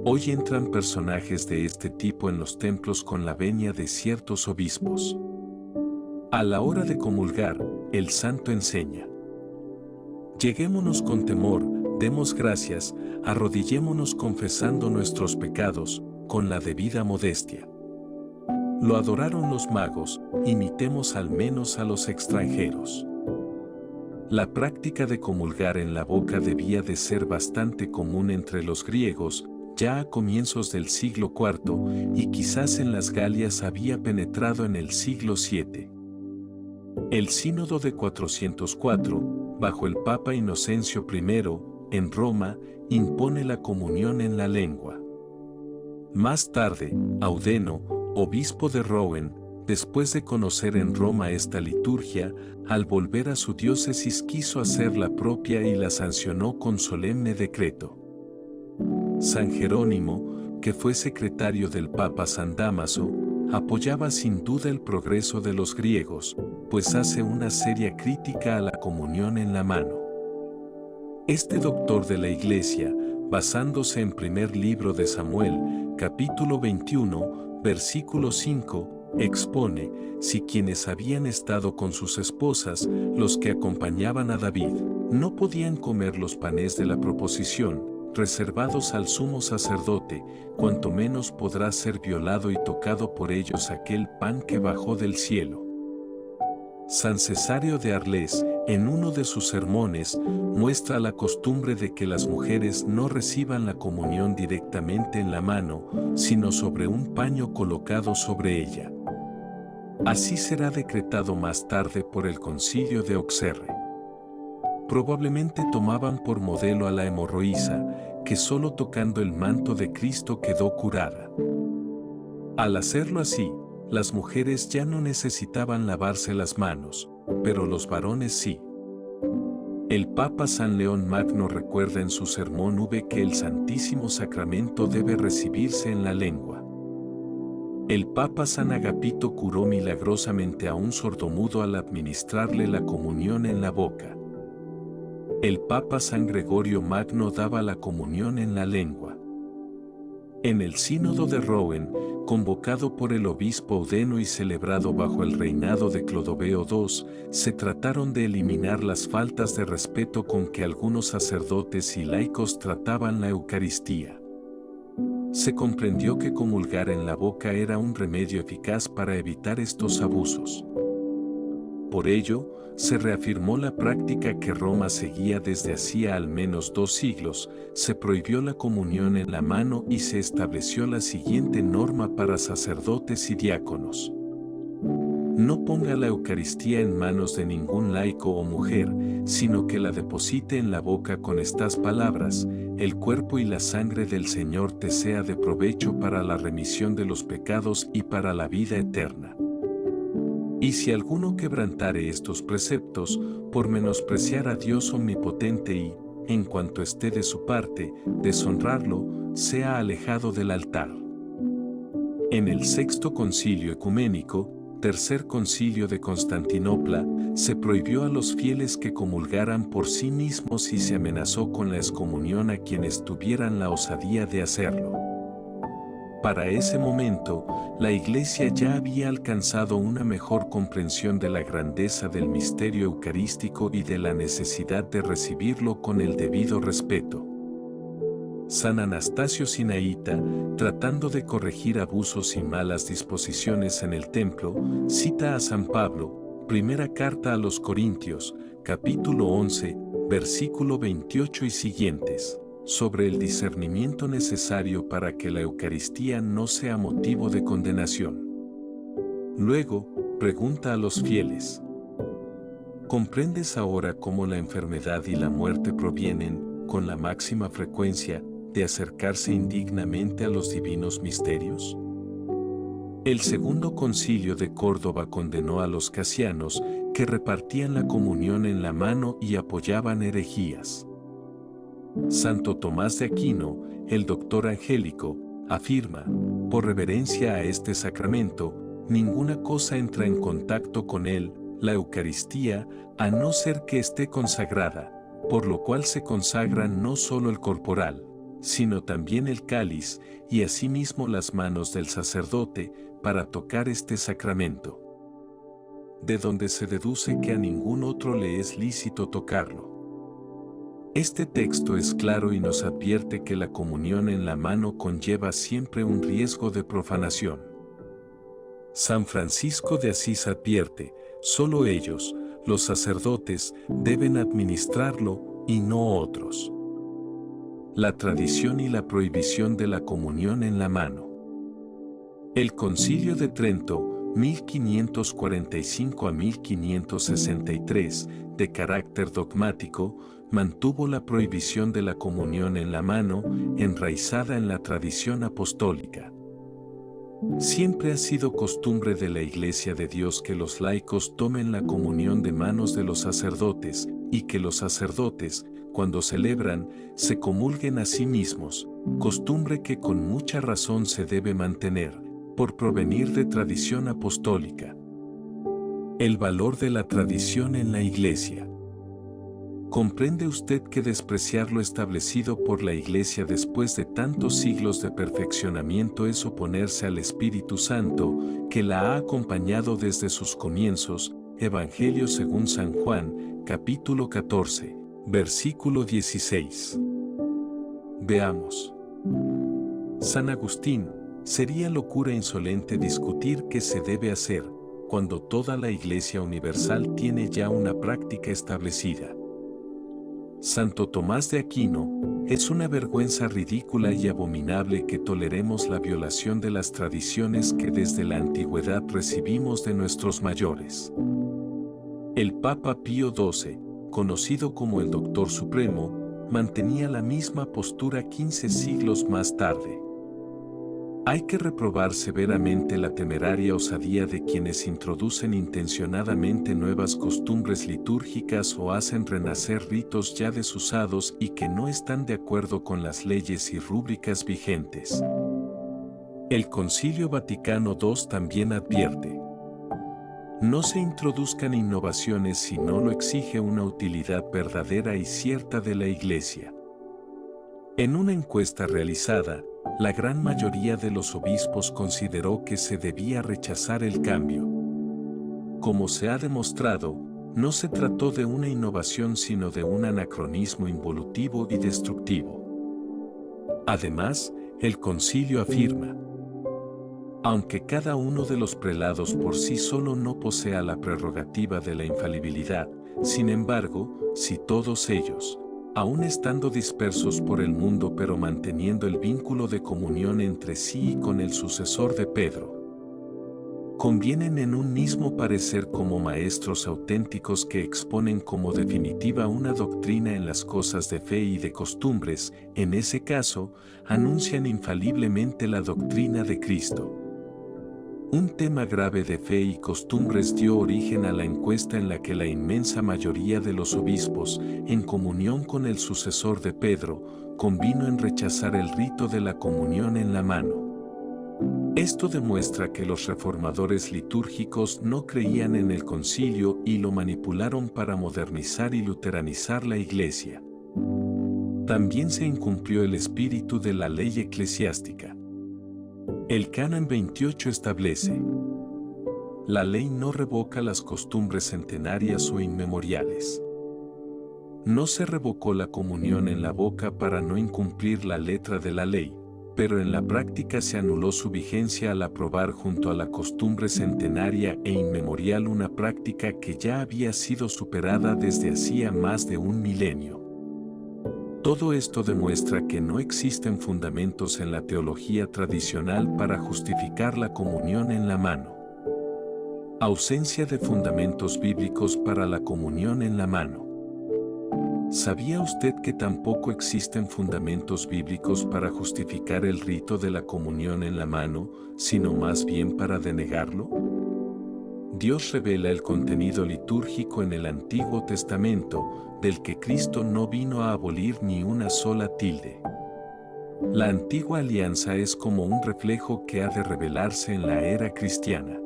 Hoy entran personajes de este tipo en los templos con la venia de ciertos obispos. A la hora de comulgar, el santo enseña: lleguémonos con temor, demos gracias, arrodillémonos confesando nuestros pecados, con la debida modestia. Lo adoraron los magos, imitemos al menos a los extranjeros. La práctica de comulgar en la boca debía de ser bastante común entre los griegos, ya a comienzos del siglo IV, y quizás en las Galias había penetrado en el siglo VII. El Sínodo de 404, bajo el Papa Inocencio I, en Roma, impone la comunión en la lengua. Más tarde, Audeno, obispo de Rouen, después de conocer en Roma esta liturgia, al volver a su diócesis quiso hacerla propia y la sancionó con solemne decreto. San Jerónimo, que fue secretario del Papa San Dámaso, apoyaba sin duda el progreso de los griegos, pues hace una seria crítica a la comunión en la mano. Este doctor de la Iglesia, basándose en primer libro de Samuel, capítulo 21, versículo 5, expone, si quienes habían estado con sus esposas, los que acompañaban a David, no podían comer los panes de la proposición, reservados al sumo sacerdote, cuanto menos podrá ser violado y tocado por ellos aquel pan que bajó del cielo. San Cesario de Arles, en uno de sus sermones, muestra la costumbre de que las mujeres no reciban la comunión directamente en la mano, sino sobre un paño colocado sobre ella. Así será decretado más tarde por el Concilio de Auxerre. Probablemente tomaban por modelo a la hemorroísa, que solo tocando el manto de Cristo quedó curada. Al hacerlo así, las mujeres ya no necesitaban lavarse las manos, pero los varones sí. El Papa San León Magno recuerda en su sermón V que el Santísimo Sacramento debe recibirse en la lengua. El Papa San Agapito curó milagrosamente a un sordomudo al administrarle la comunión en la boca. El Papa San Gregorio Magno daba la comunión en la lengua. En el Sínodo de Rouen, convocado por el obispo Eudeno y celebrado bajo el reinado de Clodoveo II, se trataron de eliminar las faltas de respeto con que algunos sacerdotes y laicos trataban la Eucaristía. Se comprendió que comulgar en la boca era un remedio eficaz para evitar estos abusos. Por ello, se reafirmó la práctica que Roma seguía desde hacía al menos 2 siglos, se prohibió la comunión en la mano y se estableció la siguiente norma para sacerdotes y diáconos. No ponga la Eucaristía en manos de ningún laico o mujer, sino que la deposite en la boca con estas palabras: el cuerpo y la sangre del Señor te sea de provecho para la remisión de los pecados y para la vida eterna. Y si alguno quebrantare estos preceptos, por menospreciar a Dios omnipotente y, en cuanto esté de su parte, deshonrarlo, sea alejado del altar. En el Sexto Concilio Ecuménico, Tercer Concilio de Constantinopla, se prohibió a los fieles que comulgaran por sí mismos y se amenazó con la excomunión a quienes tuvieran la osadía de hacerlo. Para ese momento, la Iglesia ya había alcanzado una mejor comprensión de la grandeza del misterio eucarístico y de la necesidad de recibirlo con el debido respeto. San Anastasio Sinaíta, tratando de corregir abusos y malas disposiciones en el templo, cita a San Pablo, primera carta a los Corintios, capítulo 11, versículo 28 y siguientes, sobre el discernimiento necesario para que la Eucaristía no sea motivo de condenación. Luego, pregunta a los fieles: ¿comprendes ahora cómo la enfermedad y la muerte provienen, con la máxima frecuencia, de acercarse indignamente a los divinos misterios? El Segundo Concilio de Córdoba condenó a los casianos, que repartían la comunión en la mano y apoyaban herejías. Santo Tomás de Aquino, el doctor angélico, afirma: por reverencia a este sacramento, ninguna cosa entra en contacto con él, la Eucaristía, a no ser que esté consagrada, por lo cual se consagra no solo el corporal, sino también el cáliz, y asimismo las manos del sacerdote, para tocar este sacramento. De donde se deduce que a ningún otro le es lícito tocarlo. Este texto es claro y nos advierte que la comunión en la mano conlleva siempre un riesgo de profanación. San Francisco de Asís advierte: solo ellos, los sacerdotes, deben administrarlo, y no otros. La tradición y la prohibición de la comunión en la mano. El Concilio de Trento, 1545 a 1563, de carácter dogmático, mantuvo la prohibición de la comunión en la mano, enraizada en la tradición apostólica. Siempre ha sido costumbre de la Iglesia de Dios que los laicos tomen la comunión de manos de los sacerdotes, y que los sacerdotes, cuando celebran, se comulguen a sí mismos, costumbre que con mucha razón se debe mantener, por provenir de tradición apostólica. El valor de la tradición en la Iglesia. ¿Comprende usted que despreciar lo establecido por la Iglesia después de tantos siglos de perfeccionamiento es oponerse al Espíritu Santo, que la ha acompañado desde sus comienzos? Evangelio según San Juan, capítulo 14, versículo 16. Veamos. San Agustín: sería locura insolente discutir qué se debe hacer, cuando toda la Iglesia universal tiene ya una práctica establecida. Santo Tomás de Aquino: es una vergüenza ridícula y abominable que toleremos la violación de las tradiciones que desde la antigüedad recibimos de nuestros mayores. El Papa Pío XII, conocido como el Doctor Supremo, mantenía la misma postura 15 siglos más tarde. Hay que reprobar severamente la temeraria osadía de quienes introducen intencionadamente nuevas costumbres litúrgicas o hacen renacer ritos ya desusados y que no están de acuerdo con las leyes y rúbricas vigentes. El Concilio Vaticano II también advierte: no se introduzcan innovaciones si no lo exige una utilidad verdadera y cierta de la Iglesia. En una encuesta realizada, la gran mayoría de los obispos consideró que se debía rechazar el cambio. Como se ha demostrado, no se trató de una innovación sino de un anacronismo involutivo y destructivo. Además, el concilio afirma: aunque cada uno de los prelados por sí solo no posea la prerrogativa de la infalibilidad, sin embargo, si todos ellos, aun estando dispersos por el mundo pero manteniendo el vínculo de comunión entre sí y con el sucesor de Pedro, convienen en un mismo parecer como maestros auténticos que exponen como definitiva una doctrina en las cosas de fe y de costumbres, en ese caso, anuncian infaliblemente la doctrina de Cristo. Un tema grave de fe y costumbres dio origen a la encuesta en la que la inmensa mayoría de los obispos, en comunión con el sucesor de Pedro, convino en rechazar el rito de la comunión en la mano. Esto demuestra que los reformadores litúrgicos no creían en el concilio y lo manipularon para modernizar y luteranizar la Iglesia. También se incumplió el espíritu de la ley eclesiástica. El Canon 28 establece: la ley no revoca las costumbres centenarias o inmemoriales. No se revocó la comunión en la boca para no incumplir la letra de la ley, pero en la práctica se anuló su vigencia al aprobar junto a la costumbre centenaria e inmemorial una práctica que ya había sido superada desde hacía más de un milenio. Todo esto demuestra que no existen fundamentos en la teología tradicional para justificar la comunión en la mano. Ausencia de fundamentos bíblicos para la comunión en la mano. ¿Sabía usted que tampoco existen fundamentos bíblicos para justificar el rito de la comunión en la mano, sino más bien para denegarlo? Dios revela el contenido litúrgico en el Antiguo Testamento, del que Cristo no vino a abolir ni una sola tilde. La antigua alianza es como un reflejo que ha de revelarse en la era cristiana.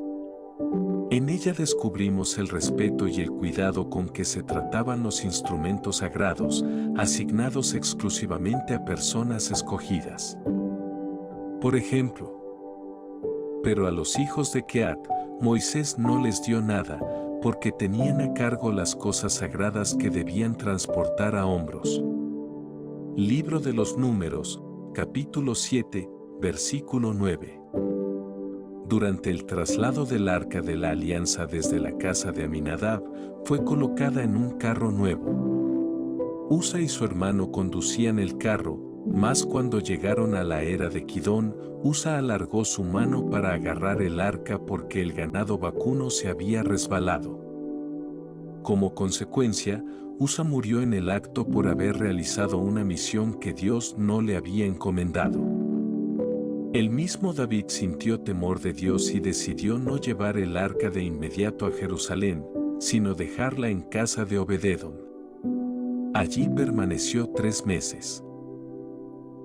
En ella descubrimos el respeto y el cuidado con que se trataban los instrumentos sagrados, asignados exclusivamente a personas escogidas. Por ejemplo, pero a los hijos de Kehat, Moisés no les dio nada, porque tenían a cargo las cosas sagradas que debían transportar a hombros. Libro de los Números, capítulo 7, versículo 9. Durante el traslado del Arca de la Alianza desde la casa de Aminadab, fue colocada en un carro nuevo. Usa y su hermano conducían el carro, mas cuando llegaron a la era de Kidón, Usa alargó su mano para agarrar el arca porque el ganado vacuno se había resbalado. Como consecuencia, Usa murió en el acto por haber realizado una misión que Dios no le había encomendado. El mismo David sintió temor de Dios y decidió no llevar el arca de inmediato a Jerusalén, sino dejarla en casa de Obededom. Allí permaneció 3 meses.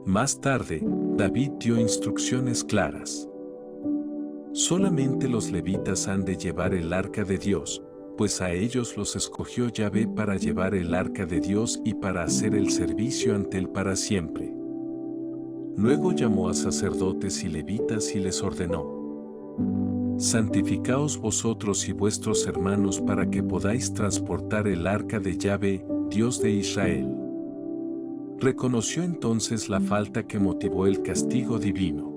Más tarde, David dio instrucciones claras. Solamente los levitas han de llevar el arca de Dios, pues a ellos los escogió Yahvé para llevar el arca de Dios y para hacer el servicio ante él para siempre. Luego llamó a sacerdotes y levitas y les ordenó: santificaos vosotros y vuestros hermanos para que podáis transportar el arca de Yahvé, Dios de Israel. Reconoció entonces la falta que motivó el castigo divino.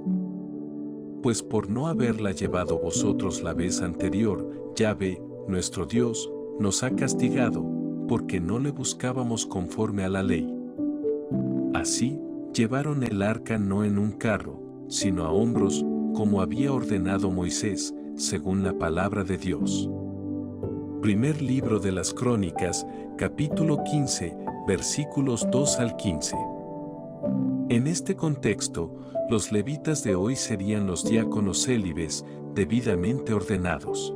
Pues por no haberla llevado vosotros la vez anterior, Yahvé, nuestro Dios, nos ha castigado, porque no le buscábamos conforme a la ley. Así, llevaron el arca no en un carro, sino a hombros, como había ordenado Moisés, según la palabra de Dios. Primer libro de las Crónicas, capítulo 15, versículos 2 al 15. En este contexto, los levitas de hoy serían los diáconos célibes, debidamente ordenados.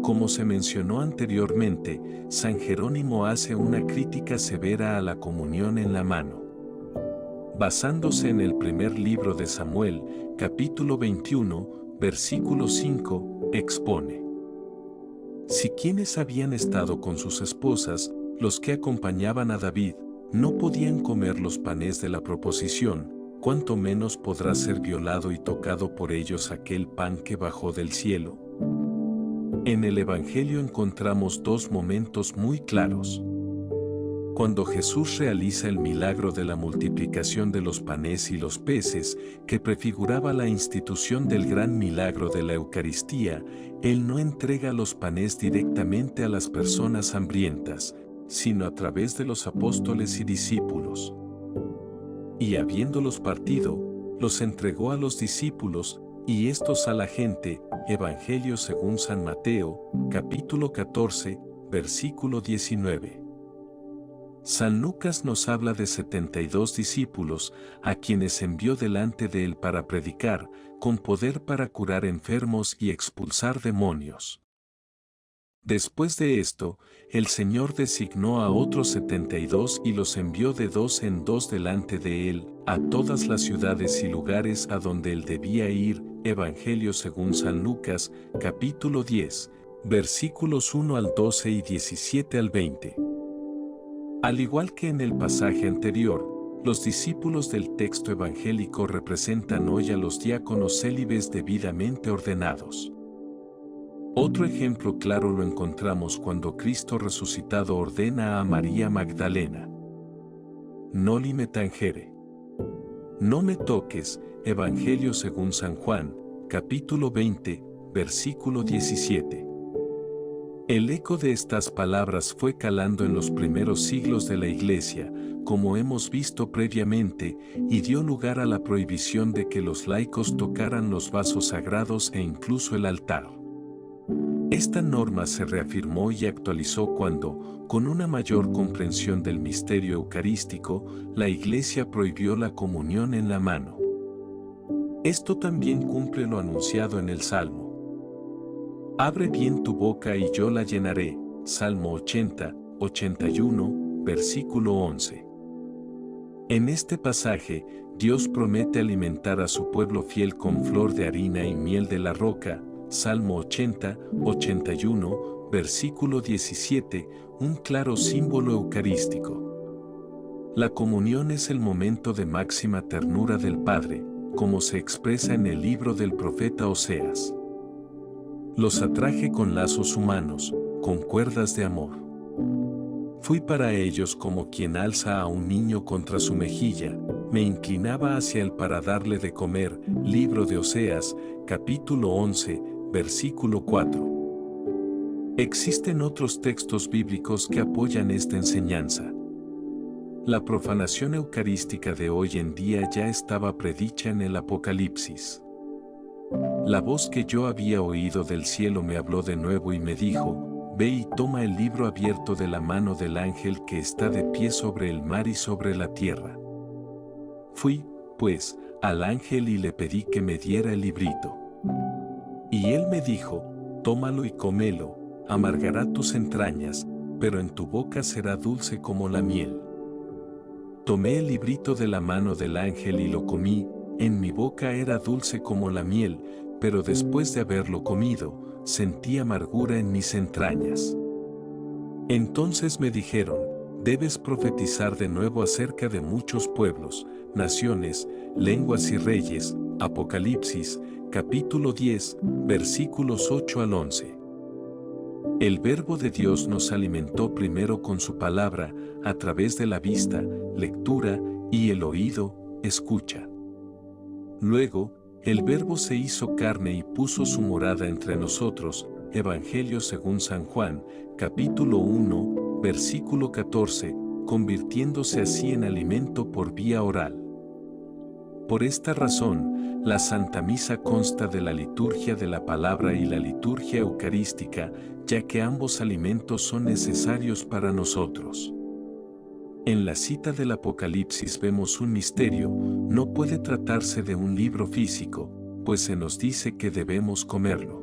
Como se mencionó anteriormente, San Jerónimo hace una crítica severa a la comunión en la mano. Basándose en el primer libro de Samuel, capítulo 21, versículo 5, expone: si quienes habían estado con sus esposas, los que acompañaban a David, no podían comer los panes de la proposición, cuánto menos podrá ser violado y tocado por ellos aquel pan que bajó del cielo. En el Evangelio encontramos dos momentos muy claros. Cuando Jesús realiza el milagro de la multiplicación de los panes y los peces, que prefiguraba la institución del gran milagro de la Eucaristía, Él no entrega los panes directamente a las personas hambrientas, sino a través de los apóstoles y discípulos. Y habiéndolos partido, los entregó a los discípulos, y estos a la gente. Evangelio según San Mateo, capítulo 14, versículo 19. San Lucas nos habla de 72 discípulos, a quienes envió delante de él para predicar, con poder para curar enfermos y expulsar demonios. Después de esto, el Señor designó a otros 72 y los envió de dos en dos delante de él, a todas las ciudades y lugares a donde él debía ir. Evangelio según San Lucas, capítulo 10, versículos 1 al 12 y 17 al 20. Al igual que en el pasaje anterior, los discípulos del texto evangélico representan hoy a los diáconos célibes debidamente ordenados. Otro ejemplo claro lo encontramos cuando Cristo resucitado ordena a María Magdalena: Noli me tangere. No me toques. Evangelio según San Juan, capítulo 20, versículo 17. El eco de estas palabras fue calando en los primeros siglos de la Iglesia, como hemos visto previamente, y dio lugar a la prohibición de que los laicos tocaran los vasos sagrados e incluso el altar. Esta norma se reafirmó y actualizó cuando, con una mayor comprensión del misterio eucarístico, la Iglesia prohibió la comunión en la mano. Esto también cumple lo anunciado en el Salmo: abre bien tu boca y yo la llenaré. Salmo 80, 81, versículo 11. En este pasaje, Dios promete alimentar a su pueblo fiel con flor de harina y miel de la roca. Salmo 80, 81, versículo 17, un claro símbolo eucarístico. La comunión es el momento de máxima ternura del Padre, como se expresa en el libro del profeta Oseas. Los atraje con lazos humanos, con cuerdas de amor. Fui para ellos como quien alza a un niño contra su mejilla, me inclinaba hacia él para darle de comer. Libro de Oseas, capítulo 11, versículo 4. Existen otros textos bíblicos que apoyan esta enseñanza. La profanación eucarística de hoy en día ya estaba predicha en el Apocalipsis. La voz que yo había oído del cielo me habló de nuevo y me dijo: ve y toma el libro abierto de la mano del ángel que está de pie sobre el mar y sobre la tierra. Fui, pues, al ángel y le pedí que me diera el librito. Y él me dijo: tómalo y cómelo, amargará tus entrañas, pero en tu boca será dulce como la miel. Tomé el librito de la mano del ángel y lo comí, en mi boca era dulce como la miel, pero después de haberlo comido, sentí amargura en mis entrañas. Entonces me dijeron: debes profetizar de nuevo acerca de muchos pueblos, naciones, lenguas y reyes. Apocalipsis, capítulo 10, versículos 8 al 11. El Verbo de Dios nos alimentó primero con su palabra, a través de la vista, lectura, y el oído, escucha. Luego, el Verbo se hizo carne y puso su morada entre nosotros. Evangelio según San Juan, capítulo 1, versículo 14, convirtiéndose así en alimento por vía oral. Por esta razón, la Santa Misa consta de la liturgia de la palabra y la liturgia eucarística, ya que ambos alimentos son necesarios para nosotros. En la cita del Apocalipsis vemos un misterio. No puede tratarse de un libro físico, pues se nos dice que debemos comerlo.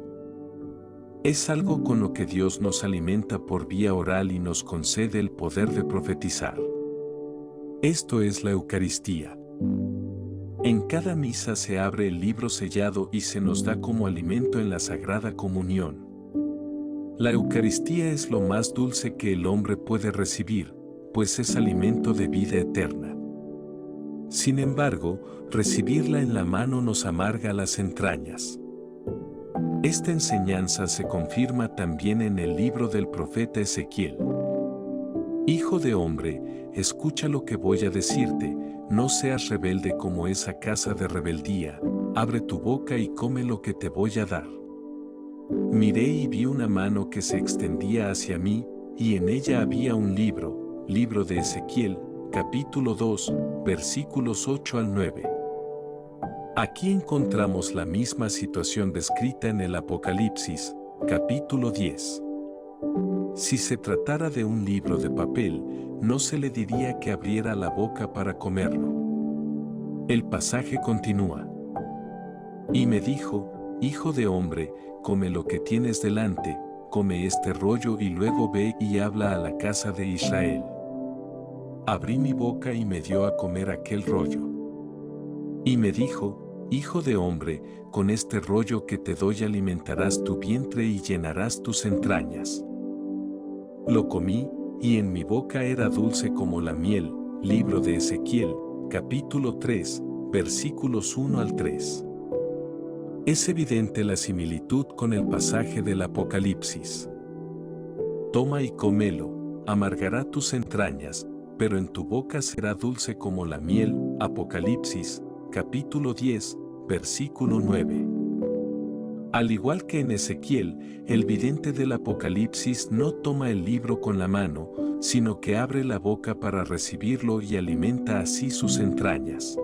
Es algo con lo que Dios nos alimenta por vía oral y nos concede el poder de profetizar. Esto es la Eucaristía. En cada misa se abre el libro sellado y se nos da como alimento en la Sagrada Comunión. La Eucaristía es lo más dulce que el hombre puede recibir, pues es alimento de vida eterna. Sin embargo, recibirla en la mano nos amarga las entrañas. Esta enseñanza se confirma también en el libro del profeta Ezequiel. Hijo de hombre, escucha lo que voy a decirte, no seas rebelde como esa casa de rebeldía, abre tu boca y come lo que te voy a dar. Miré y vi una mano que se extendía hacia mí, y en ella había un libro de Ezequiel, capítulo 2, versículos 8 al 9. Aquí encontramos la misma situación descrita en el Apocalipsis, capítulo 10. Si se tratara de un libro de papel, no se le diría que abriera la boca para comerlo. El pasaje continúa. Y me dijo: hijo de hombre, come lo que tienes delante, come este rollo y luego ve y habla a la casa de Israel. Abrí mi boca y me dio a comer aquel rollo. Y me dijo: hijo de hombre, con este rollo que te doy alimentarás tu vientre y llenarás tus entrañas. Lo comí, y en mi boca era dulce como la miel. Libro de Ezequiel, capítulo 3, versículos 1 al 3. Es evidente la similitud con el pasaje del Apocalipsis. Toma y cómelo, amargará tus entrañas, pero en tu boca será dulce como la miel. Apocalipsis, capítulo 10, versículo 9. Al igual que en Ezequiel, el vidente del Apocalipsis no toma el libro con la mano, sino que abre la boca para recibirlo y alimenta así sus entrañas.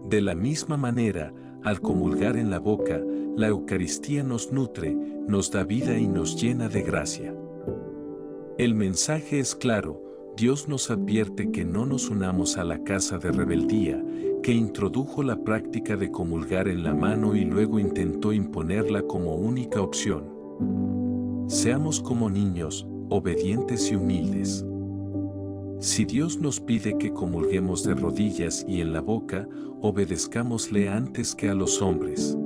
De la misma manera, al comulgar en la boca, la Eucaristía nos nutre, nos da vida y nos llena de gracia. El mensaje es claro. Dios nos advierte que no nos unamos a la casa de rebeldía, que introdujo la práctica de comulgar en la mano y luego intentó imponerla como única opción. Seamos como niños, obedientes y humildes. Si Dios nos pide que comulguemos de rodillas y en la boca, obedezcámosle antes que a los hombres.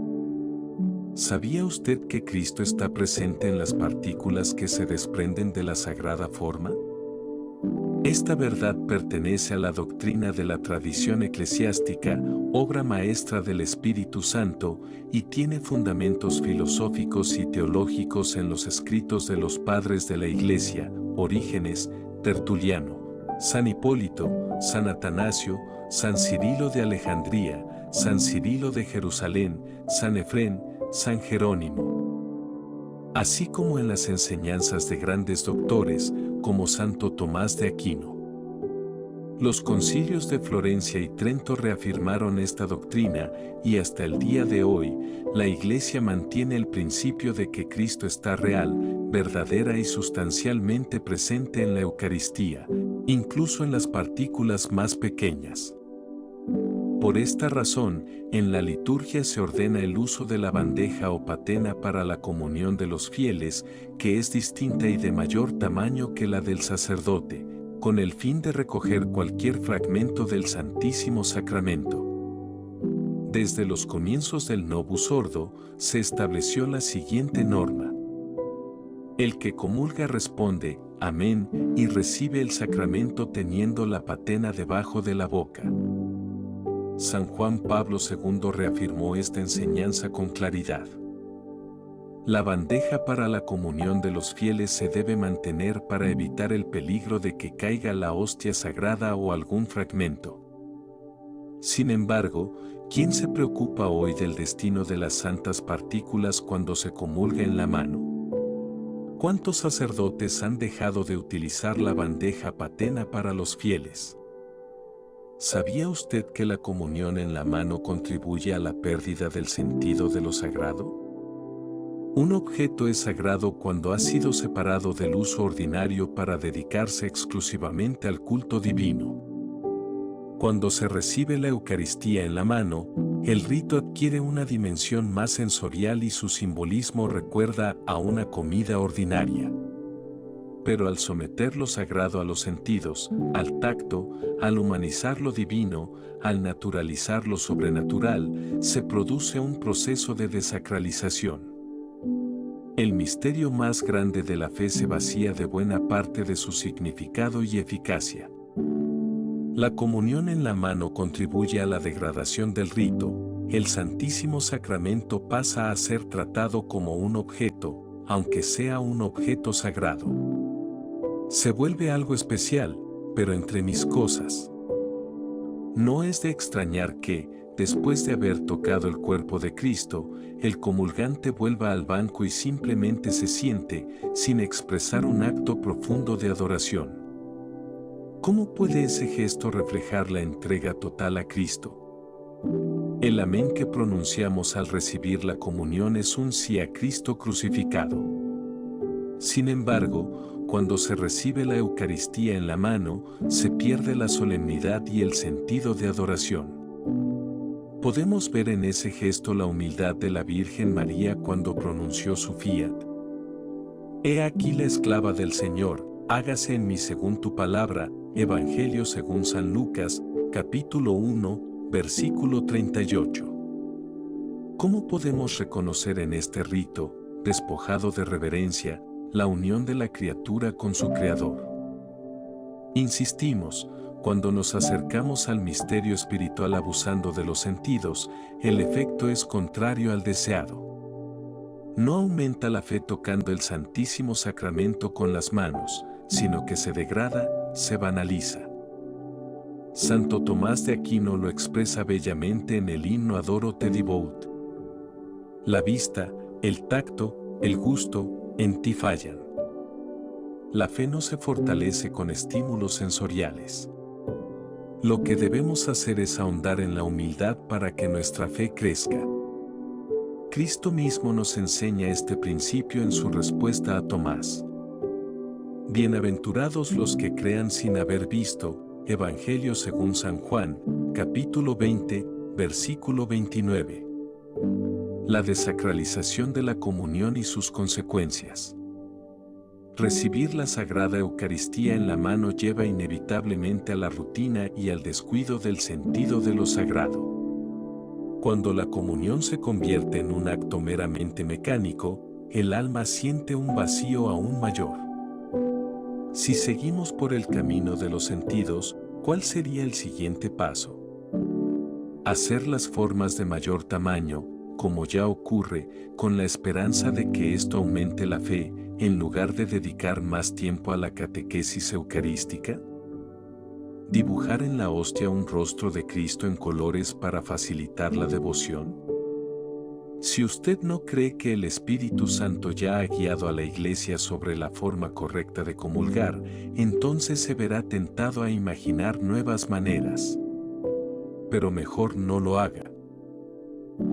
¿Sabía usted que Cristo está presente en las partículas que se desprenden de la sagrada forma? Esta verdad pertenece a la doctrina de la tradición eclesiástica, obra maestra del Espíritu Santo, y tiene fundamentos filosóficos y teológicos en los escritos de los padres de la Iglesia: Orígenes, Tertuliano, San Hipólito, San Atanasio, San Cirilo de Alejandría, San Cirilo de Jerusalén, San Efrén, San Jerónimo. Así como en las enseñanzas de grandes doctores, como Santo Tomás de Aquino. Los concilios de Florencia y Trento reafirmaron esta doctrina, y hasta el día de hoy, la Iglesia mantiene el principio de que Cristo está real, verdadera y sustancialmente presente en la Eucaristía, incluso en las partículas más pequeñas. Por esta razón, en la liturgia se ordena el uso de la bandeja o patena para la comunión de los fieles, que es distinta y de mayor tamaño que la del sacerdote, con el fin de recoger cualquier fragmento del Santísimo Sacramento. Desde los comienzos del Novus Ordo, se estableció la siguiente norma. El que comulga responde, amén, y recibe el sacramento teniendo la patena debajo de la boca. San Juan Pablo II reafirmó esta enseñanza con claridad. La bandeja para la comunión de los fieles se debe mantener para evitar el peligro de que caiga la hostia sagrada o algún fragmento. Sin embargo, ¿quién se preocupa hoy del destino de las santas partículas cuando se comulga en la mano? ¿Cuántos sacerdotes han dejado de utilizar la bandeja patena para los fieles? ¿Sabía usted que la comunión en la mano contribuye a la pérdida del sentido de lo sagrado? Un objeto es sagrado cuando ha sido separado del uso ordinario para dedicarse exclusivamente al culto divino. Cuando se recibe la Eucaristía en la mano, el rito adquiere una dimensión más sensorial y su simbolismo recuerda a una comida ordinaria. Pero al someter lo sagrado a los sentidos, al tacto, al humanizar lo divino, al naturalizar lo sobrenatural, se produce un proceso de desacralización. El misterio más grande de la fe se vacía de buena parte de su significado y eficacia. La comunión en la mano contribuye a la degradación del rito. El Santísimo Sacramento pasa a ser tratado como un objeto, aunque sea un objeto sagrado. Se vuelve algo especial, pero entre mis cosas. No es de extrañar que, después de haber tocado el cuerpo de Cristo, el comulgante vuelva al banco y simplemente se siente, sin expresar un acto profundo de adoración. ¿Cómo puede ese gesto reflejar la entrega total a Cristo? El amén que pronunciamos al recibir la comunión es un sí a Cristo crucificado. Sin embargo, cuando se recibe la Eucaristía en la mano, se pierde la solemnidad y el sentido de adoración. Podemos ver en ese gesto la humildad de la Virgen María cuando pronunció su fiat. He aquí la esclava del Señor, hágase en mí según tu palabra. Evangelio según San Lucas, capítulo 1, versículo 38. ¿Cómo podemos reconocer en este rito, despojado de reverencia, la unión de la criatura con su Creador? Insistimos, cuando nos acercamos al misterio espiritual abusando de los sentidos, el efecto es contrario al deseado. No aumenta la fe tocando el Santísimo Sacramento con las manos, sino que se degrada, se banaliza. Santo Tomás de Aquino lo expresa bellamente en el himno Adoro te Devout. La vista, el tacto, el gusto, en ti fallan. La fe no se fortalece con estímulos sensoriales. Lo que debemos hacer es ahondar en la humildad para que nuestra fe crezca. Cristo mismo nos enseña este principio en su respuesta a Tomás. Bienaventurados los que crean sin haber visto. Evangelio según San Juan, capítulo 20, versículo 29. La desacralización de la comunión y sus consecuencias. Recibir la Sagrada Eucaristía en la mano lleva inevitablemente a la rutina y al descuido del sentido de lo sagrado. Cuando la comunión se convierte en un acto meramente mecánico, el alma siente un vacío aún mayor. Si seguimos por el camino de los sentidos, ¿cuál sería el siguiente paso? Hacer las formas de mayor tamaño, como ya ocurre, con la esperanza de que esto aumente la fe, en lugar de dedicar más tiempo a la catequesis eucarística. ¿Dibujar en la hostia un rostro de Cristo en colores para facilitar la devoción? Si usted no cree que el Espíritu Santo ya ha guiado a la Iglesia sobre la forma correcta de comulgar, entonces se verá tentado a imaginar nuevas maneras. Pero mejor no lo haga.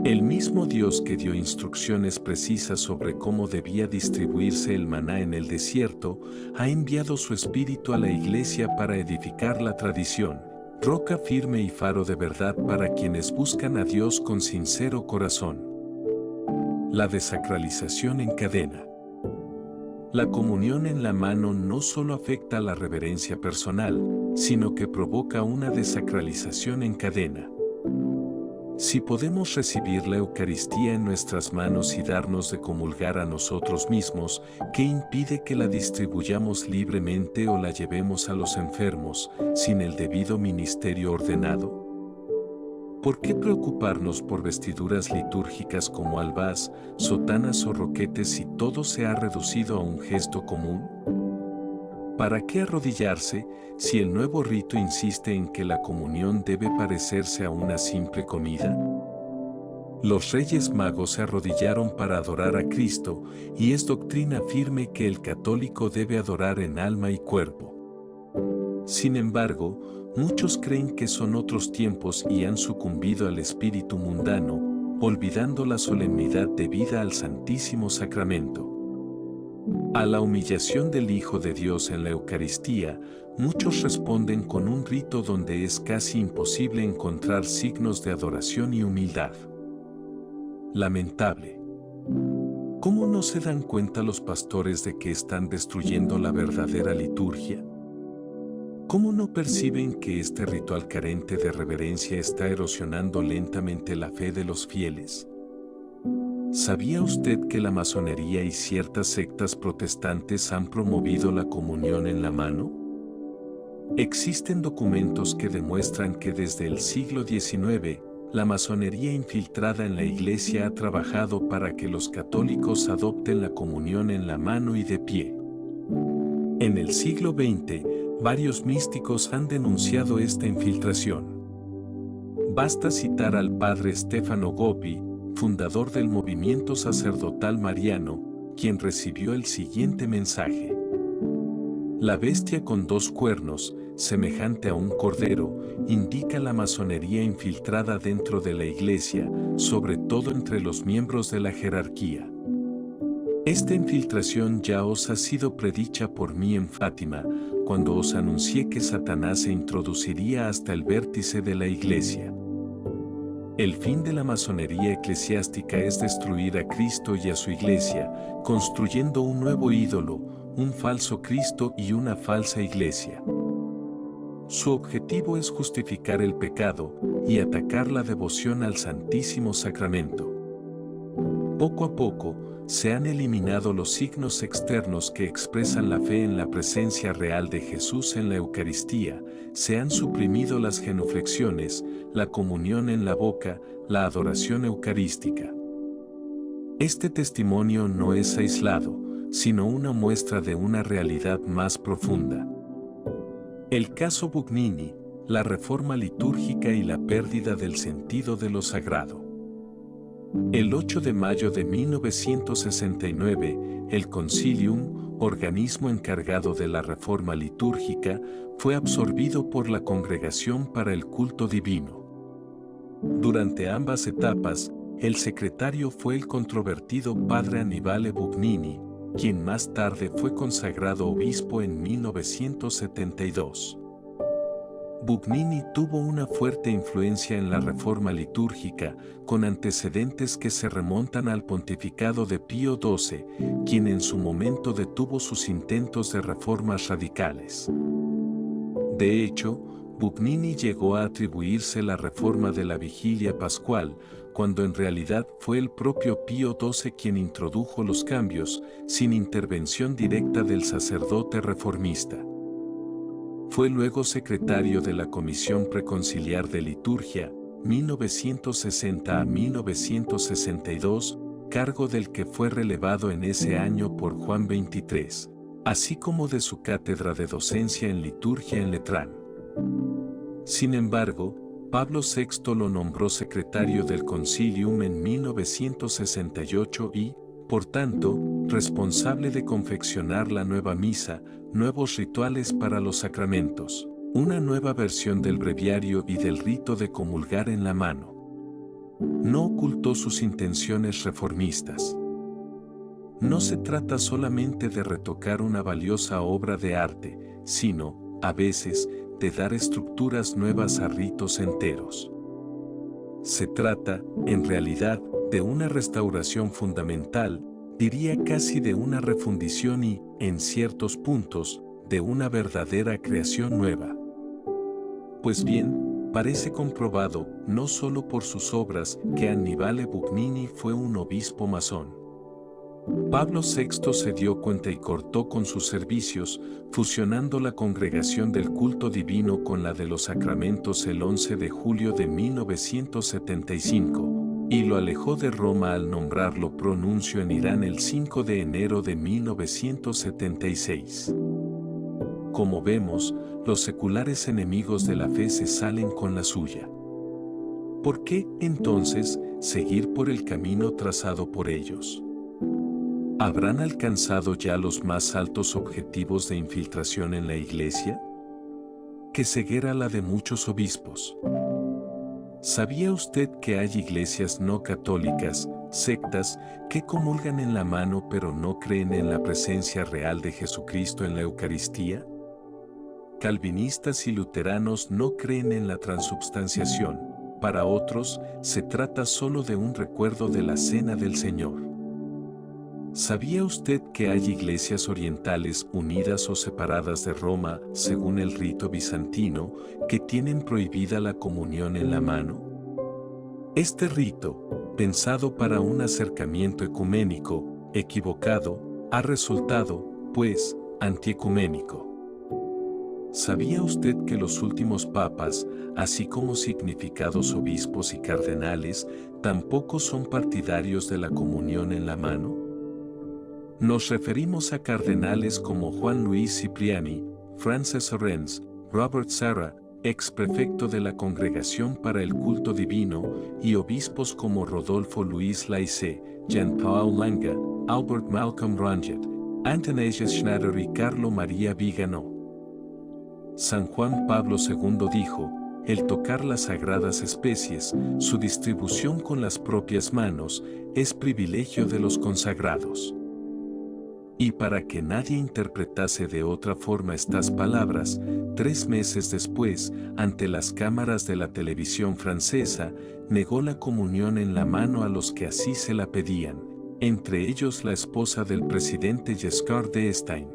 El mismo Dios que dio instrucciones precisas sobre cómo debía distribuirse el maná en el desierto, ha enviado su Espíritu a la Iglesia para edificar la tradición, roca firme y faro de verdad para quienes buscan a Dios con sincero corazón. La desacralización en cadena. La comunión en la mano no solo afecta a la reverencia personal, sino que provoca una desacralización en cadena. Si podemos recibir la Eucaristía en nuestras manos y darnos de comulgar a nosotros mismos, ¿qué impide que la distribuyamos libremente o la llevemos a los enfermos, sin el debido ministerio ordenado? ¿Por qué preocuparnos por vestiduras litúrgicas como albás, sotanas o roquetes si todo se ha reducido a un gesto común? ¿Para qué arrodillarse si el nuevo rito insiste en que la comunión debe parecerse a una simple comida? Los Reyes Magos se arrodillaron para adorar a Cristo, y es doctrina firme que el católico debe adorar en alma y cuerpo. Sin embargo, muchos creen que son otros tiempos y han sucumbido al espíritu mundano, olvidando la solemnidad debida al Santísimo Sacramento. A la humillación del Hijo de Dios en la Eucaristía, muchos responden con un rito donde es casi imposible encontrar signos de adoración y humildad. Lamentable. ¿Cómo no se dan cuenta los pastores de que están destruyendo la verdadera liturgia? ¿Cómo no perciben que este ritual carente de reverencia está erosionando lentamente la fe de los fieles? ¿Sabía usted que la masonería y ciertas sectas protestantes han promovido la comunión en la mano? Existen documentos que demuestran que desde el siglo XIX, la masonería infiltrada en la Iglesia ha trabajado para que los católicos adopten la comunión en la mano y de pie. En el siglo XX, varios místicos han denunciado esta infiltración. Basta citar al padre Stefano Gobbi, fundador del movimiento sacerdotal mariano, quien recibió el siguiente mensaje. La bestia con 2 cuernos, semejante a un cordero, indica la masonería infiltrada dentro de la Iglesia, sobre todo entre los miembros de la jerarquía. Esta infiltración ya os ha sido predicha por mí en Fátima, cuando os anuncié que Satanás se introduciría hasta el vértice de la Iglesia. El fin de la masonería eclesiástica es destruir a Cristo y a su Iglesia, construyendo un nuevo ídolo, un falso Cristo y una falsa Iglesia. Su objetivo es justificar el pecado y atacar la devoción al Santísimo Sacramento. Poco a poco, se han eliminado los signos externos que expresan la fe en la presencia real de Jesús en la Eucaristía, se han suprimido las genuflexiones, la comunión en la boca, la adoración eucarística. Este testimonio no es aislado, sino una muestra de una realidad más profunda. El caso Bugnini, la reforma litúrgica y la pérdida del sentido de lo sagrado. El 8 de mayo de 1969, el Concilium, organismo encargado de la reforma litúrgica, fue absorbido por la Congregación para el Culto Divino. Durante ambas etapas, el secretario fue el controvertido padre Annibale Bugnini, quien más tarde fue consagrado obispo en 1972. Bugnini tuvo una fuerte influencia en la reforma litúrgica, con antecedentes que se remontan al pontificado de Pío XII, quien en su momento detuvo sus intentos de reformas radicales. De hecho, Bugnini llegó a atribuirse la reforma de la vigilia pascual, cuando en realidad fue el propio Pío XII quien introdujo los cambios, sin intervención directa del sacerdote reformista. Fue luego secretario de la Comisión Preconciliar de Liturgia, 1960 a 1962, cargo del que fue relevado en ese año por Juan XXIII, así como de su cátedra de docencia en liturgia en Letrán. Sin embargo, Pablo VI lo nombró secretario del Concilium en 1968 y, por tanto, responsable de confeccionar la nueva misa, nuevos rituales para los sacramentos, una nueva versión del breviario y del rito de comulgar en la mano. No ocultó sus intenciones reformistas. No se trata solamente de retocar una valiosa obra de arte, sino, a veces, de dar estructuras nuevas a ritos enteros. Se trata, en realidad, de una restauración fundamental, diría casi de una refundición y, en ciertos puntos, de una verdadera creación nueva. Pues bien, Parece comprobado, no solo por sus obras, que Annibale Bugnini fue un obispo masón. Pablo VI se dio cuenta y cortó con sus servicios, fusionando la congregación del culto divino con la de los sacramentos el 11 de julio de 1975, y lo alejó de Roma al nombrarlo pronuncio en Irán el 5 de enero de 1976. Como vemos, los seculares enemigos de la fe se salen con la suya. ¿Por qué, entonces, seguir por el camino trazado por ellos? ¿Habrán alcanzado ya los más altos objetivos de infiltración en la Iglesia? ¡Qué ceguera la de muchos obispos! ¿Sabía usted que hay iglesias no católicas, sectas, que comulgan en la mano pero no creen en la presencia real de Jesucristo en la Eucaristía? Calvinistas y luteranos no creen en la transubstanciación. Para otros, se trata solo de un recuerdo de la Cena del Señor. ¿Sabía usted que hay iglesias orientales unidas o separadas de Roma, según el rito bizantino, que tienen prohibida la comunión en la mano? Este rito, pensado para un acercamiento ecuménico, equivocado, ha resultado, pues, antiecuménico. ¿Sabía usted que los últimos papas, así como significados obispos y cardenales, tampoco son partidarios de la comunión en la mano? Nos referimos a cardenales como Juan Luis Cipriani, Frances Orenz, Robert Sarah, ex prefecto de la Congregación para el Culto Divino, y obispos como Rodolfo Luis Laissé, Jean-Paul Langa, Albert Malcolm Ranget, Athanasius Schneider y Carlo María Vigano. San Juan Pablo II dijo: el tocar las sagradas especies, su distribución con las propias manos, es privilegio de los consagrados. Y para que nadie interpretase de otra forma estas palabras, 3 meses después, ante las cámaras de la televisión francesa, negó la comunión en la mano a los que así se la pedían, entre ellos la esposa del presidente Giscard d'Estaing.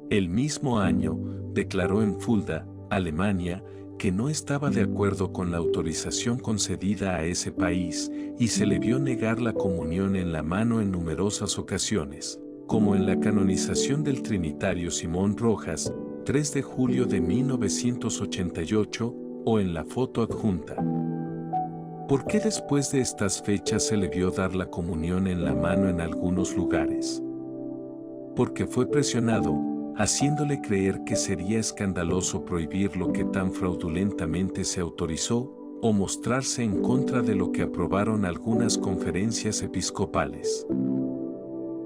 El mismo año, declaró en Fulda, Alemania, que no estaba de acuerdo con la autorización concedida a ese país, y se le vio negar la comunión en la mano en numerosas ocasiones, como en la canonización del trinitario Simón Rojas, 3 de julio de 1988, o en la foto adjunta. ¿Por qué después de estas fechas se le vio dar la comunión en la mano en algunos lugares? Porque fue presionado, haciéndole creer que sería escandaloso prohibir lo que tan fraudulentamente se autorizó, o mostrarse en contra de lo que aprobaron algunas conferencias episcopales.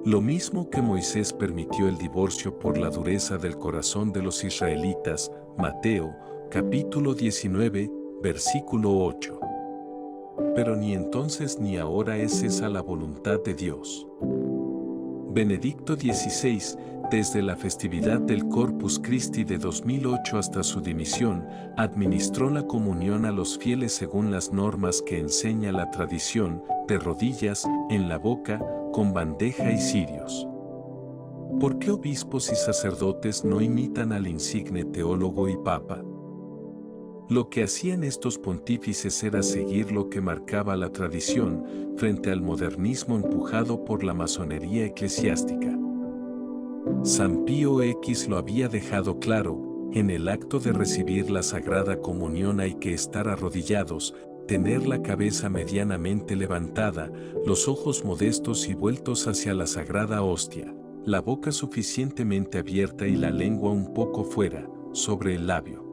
Lo mismo que Moisés permitió el divorcio por la dureza del corazón de los israelitas, Mateo, capítulo 19, versículo 8. Pero ni entonces ni ahora es esa la voluntad de Dios. Benedicto XVI, desde la festividad del Corpus Christi de 2008 hasta su dimisión, administró la comunión a los fieles según las normas que enseña la tradición, de rodillas, en la boca, con bandeja y cirios. ¿Por qué obispos y sacerdotes no imitan al insigne teólogo y papa? Lo que hacían estos pontífices era seguir lo que marcaba la tradición, frente al modernismo empujado por la masonería eclesiástica. San Pío X lo había dejado claro: en el acto de recibir la Sagrada Comunión hay que estar arrodillados, tener la cabeza medianamente levantada, los ojos modestos y vueltos hacia la sagrada hostia, la boca suficientemente abierta y la lengua un poco fuera, sobre el labio.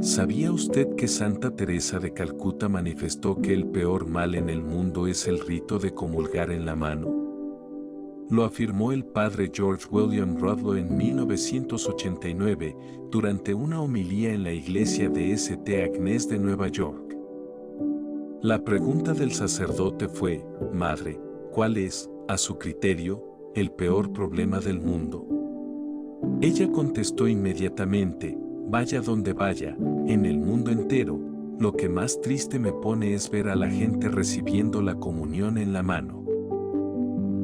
¿Sabía usted que Santa Teresa de Calcuta manifestó que el peor mal en el mundo es el rito de comulgar en la mano? Lo afirmó el padre George William Rudloe en 1989 durante una homilía en la iglesia de St. Agnes de Nueva York. La pregunta del sacerdote fue: Madre, ¿cuál es, a su criterio, el peor problema del mundo? Ella contestó inmediatamente: vaya donde vaya, en el mundo entero, lo que más triste me pone es ver a la gente recibiendo la comunión en la mano.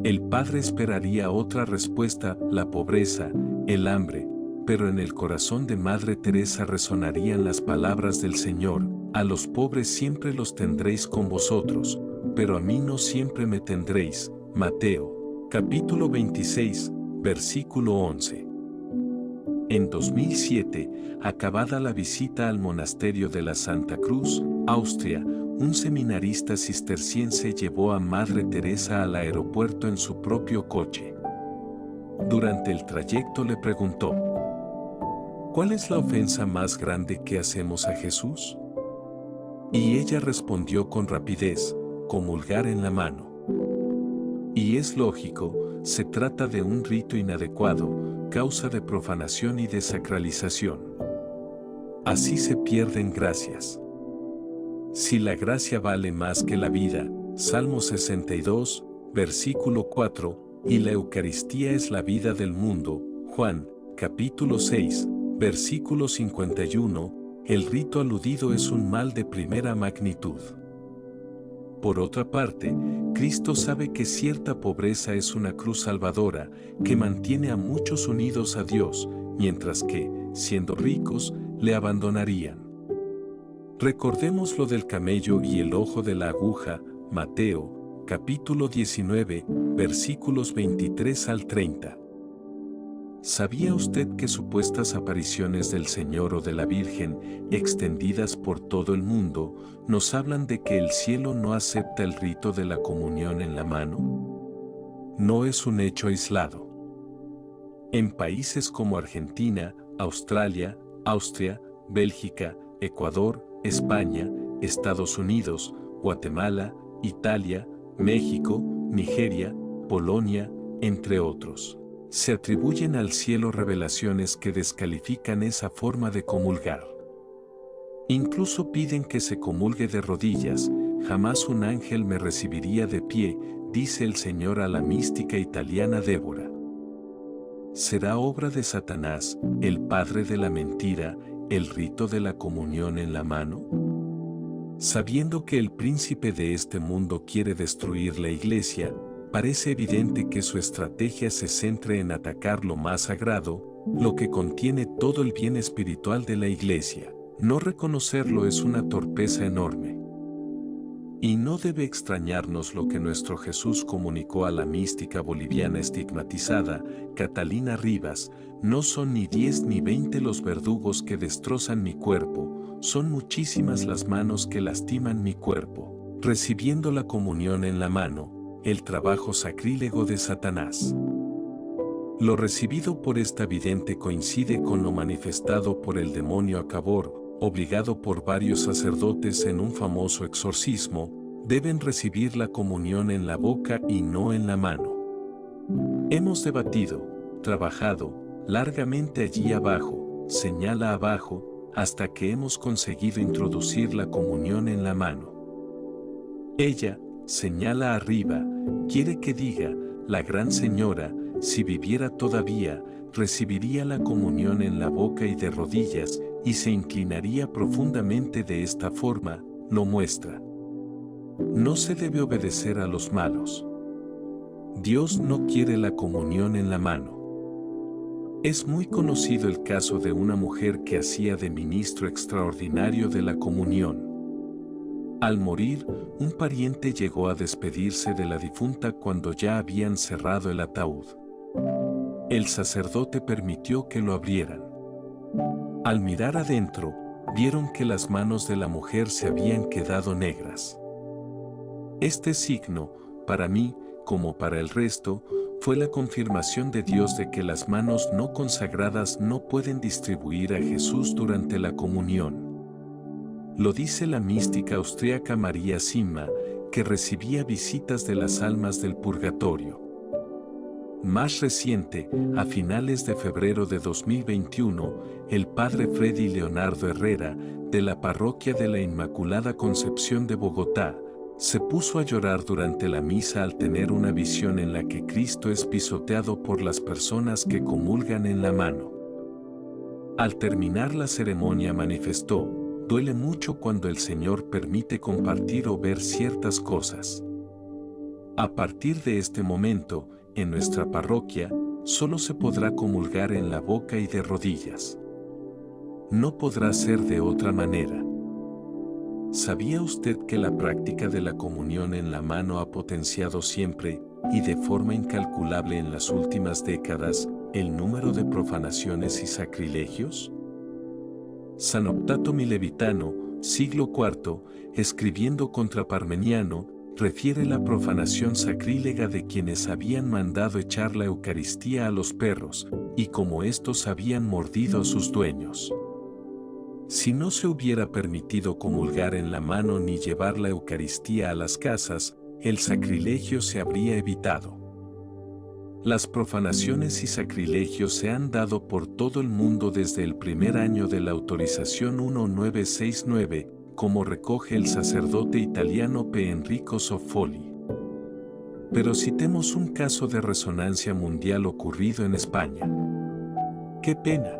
El padre esperaría otra respuesta: la pobreza, el hambre, pero en el corazón de Madre Teresa resonarían las palabras del Señor: a los pobres siempre los tendréis con vosotros, pero a mí no siempre me tendréis. Mateo, capítulo 26, versículo 11. En 2007, acabada la visita al monasterio de la Santa Cruz, Austria, un seminarista cisterciense llevó a Madre Teresa al aeropuerto en su propio coche. Durante el trayecto le preguntó: ¿cuál es la ofensa más grande que hacemos a Jesús? Y ella respondió con rapidez: comulgar en la mano. Y es lógico, se trata de un rito inadecuado, causa de profanación y desacralización. Así se pierden gracias. Si la gracia vale más que la vida, Salmo 62, versículo 4, y la Eucaristía es la vida del mundo, Juan, capítulo 6, versículo 51, el rito aludido es un mal de primera magnitud. Por otra parte, Cristo sabe que cierta pobreza es una cruz salvadora que mantiene a muchos unidos a Dios, mientras que, siendo ricos, le abandonarían. Recordemos lo del camello y el ojo de la aguja, Mateo, capítulo 19, versículos 23 al 30. ¿Sabía usted que supuestas apariciones del Señor o de la Virgen, extendidas por todo el mundo, nos hablan de que el cielo no acepta el rito de la comunión en la mano? No es un hecho aislado. En países como Argentina, Australia, Austria, Bélgica, Ecuador, España, Estados Unidos, Guatemala, Italia, México, Nigeria, Polonia, entre otros, se atribuyen al cielo revelaciones que descalifican esa forma de comulgar. Incluso piden que se comulgue de rodillas: jamás un ángel me recibiría de pie, dice el Señor a la mística italiana Débora. ¿Será obra de Satanás, el padre de la mentira, el rito de la comunión en la mano? Sabiendo que el príncipe de este mundo quiere destruir la Iglesia, parece evidente que su estrategia se centre en atacar lo más sagrado, lo que contiene todo el bien espiritual de la Iglesia. No reconocerlo es una torpeza enorme. Y no debe extrañarnos lo que nuestro Jesús comunicó a la mística boliviana estigmatizada, Catalina Rivas: no son ni 10 ni 20 los verdugos que destrozan mi cuerpo, son muchísimas las manos que lastiman mi cuerpo. Recibiendo la comunión en la mano, el trabajo sacrílego de Satanás. Lo recibido por esta vidente coincide con lo manifestado por el demonio Acabor, obligado por varios sacerdotes en un famoso exorcismo: deben recibir la comunión en la boca y no en la mano. Hemos debatido, trabajado, largamente allí abajo, señala abajo, hasta que hemos conseguido introducir la comunión en la mano. Ella, señala arriba, quiere que diga: la Gran Señora, si viviera todavía, recibiría la comunión en la boca y de rodillas, y se inclinaría profundamente de esta forma, lo muestra. No se debe obedecer a los malos. Dios no quiere la comunión en la mano. Es muy conocido el caso de una mujer que hacía de ministro extraordinario de la comunión. Al morir, un pariente llegó a despedirse de la difunta cuando ya habían cerrado el ataúd. El sacerdote permitió que lo abrieran. Al mirar adentro, vieron que las manos de la mujer se habían quedado negras. Este signo, para mí, como para el resto, fue la confirmación de Dios de que las manos no consagradas no pueden distribuir a Jesús durante la comunión. Lo dice la mística austríaca María Simma, que recibía visitas de las almas del purgatorio. Más reciente, a finales de febrero de 2021, el padre Freddy Leonardo Herrera, de la parroquia de la Inmaculada Concepción de Bogotá, se puso a llorar durante la misa al tener una visión en la que Cristo es pisoteado por las personas que comulgan en la mano. Al terminar la ceremonia manifestó: duele mucho cuando el Señor permite compartir o ver ciertas cosas. A partir de este momento, en nuestra parroquia, solo se podrá comulgar en la boca y de rodillas. No podrá ser de otra manera. ¿Sabía usted que la práctica de la comunión en la mano ha potenciado siempre, y de forma incalculable en las últimas décadas, el número de profanaciones y sacrilegios? San Optato Milevitano, siglo IV, escribiendo contra Parmeniano, refiere la profanación sacrílega de quienes habían mandado echar la Eucaristía a los perros, y como éstos habían mordido a sus dueños. Si no se hubiera permitido comulgar en la mano ni llevar la Eucaristía a las casas, el sacrilegio se habría evitado. Las profanaciones y sacrilegios se han dado por todo el mundo desde el primer año de la autorización 1969, como recoge el sacerdote italiano P. Enrico Soffoli. Pero citemos un caso de resonancia mundial ocurrido en España. ¡Qué pena!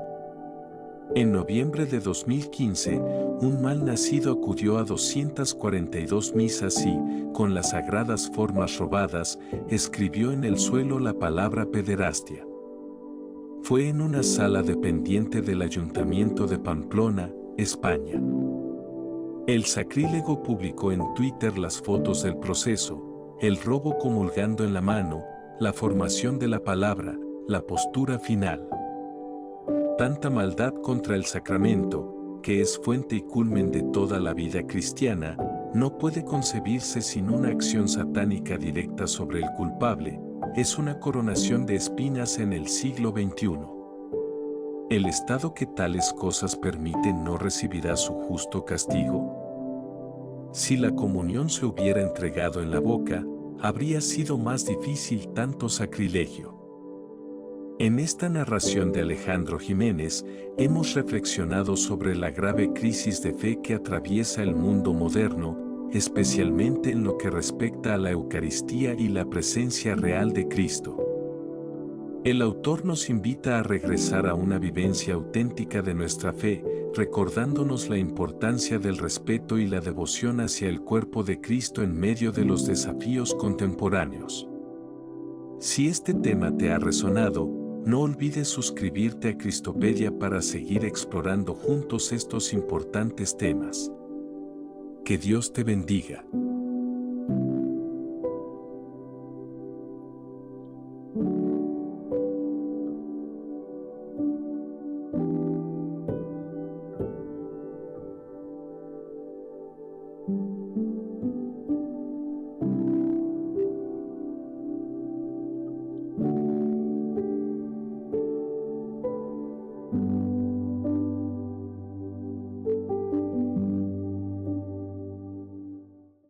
En noviembre de 2015, un mal nacido acudió a 242 misas y, con las sagradas formas robadas, escribió en el suelo la palabra pederastia. Fue en una sala dependiente del Ayuntamiento de Pamplona, España. El sacrílego publicó en Twitter las fotos del proceso, el robo comulgando en la mano, la formación de la palabra, la postura final. Tanta maldad contra el sacramento, que es fuente y culmen de toda la vida cristiana, no puede concebirse sin una acción satánica directa sobre el culpable, es una coronación de espinas en el siglo XXI. ¿El Estado que tales cosas permite no recibirá su justo castigo? Si la comunión se hubiera entregado en la boca, habría sido más difícil tanto sacrilegio. En esta narración de Alejandro Jiménez, hemos reflexionado sobre la grave crisis de fe que atraviesa el mundo moderno, especialmente en lo que respecta a la Eucaristía y la presencia real de Cristo. El autor nos invita a regresar a una vivencia auténtica de nuestra fe, recordándonos la importancia del respeto y la devoción hacia el cuerpo de Cristo en medio de los desafíos contemporáneos. Si este tema te ha resonado, no olvides suscribirte a Cristopedia para seguir explorando juntos estos importantes temas. Que Dios te bendiga.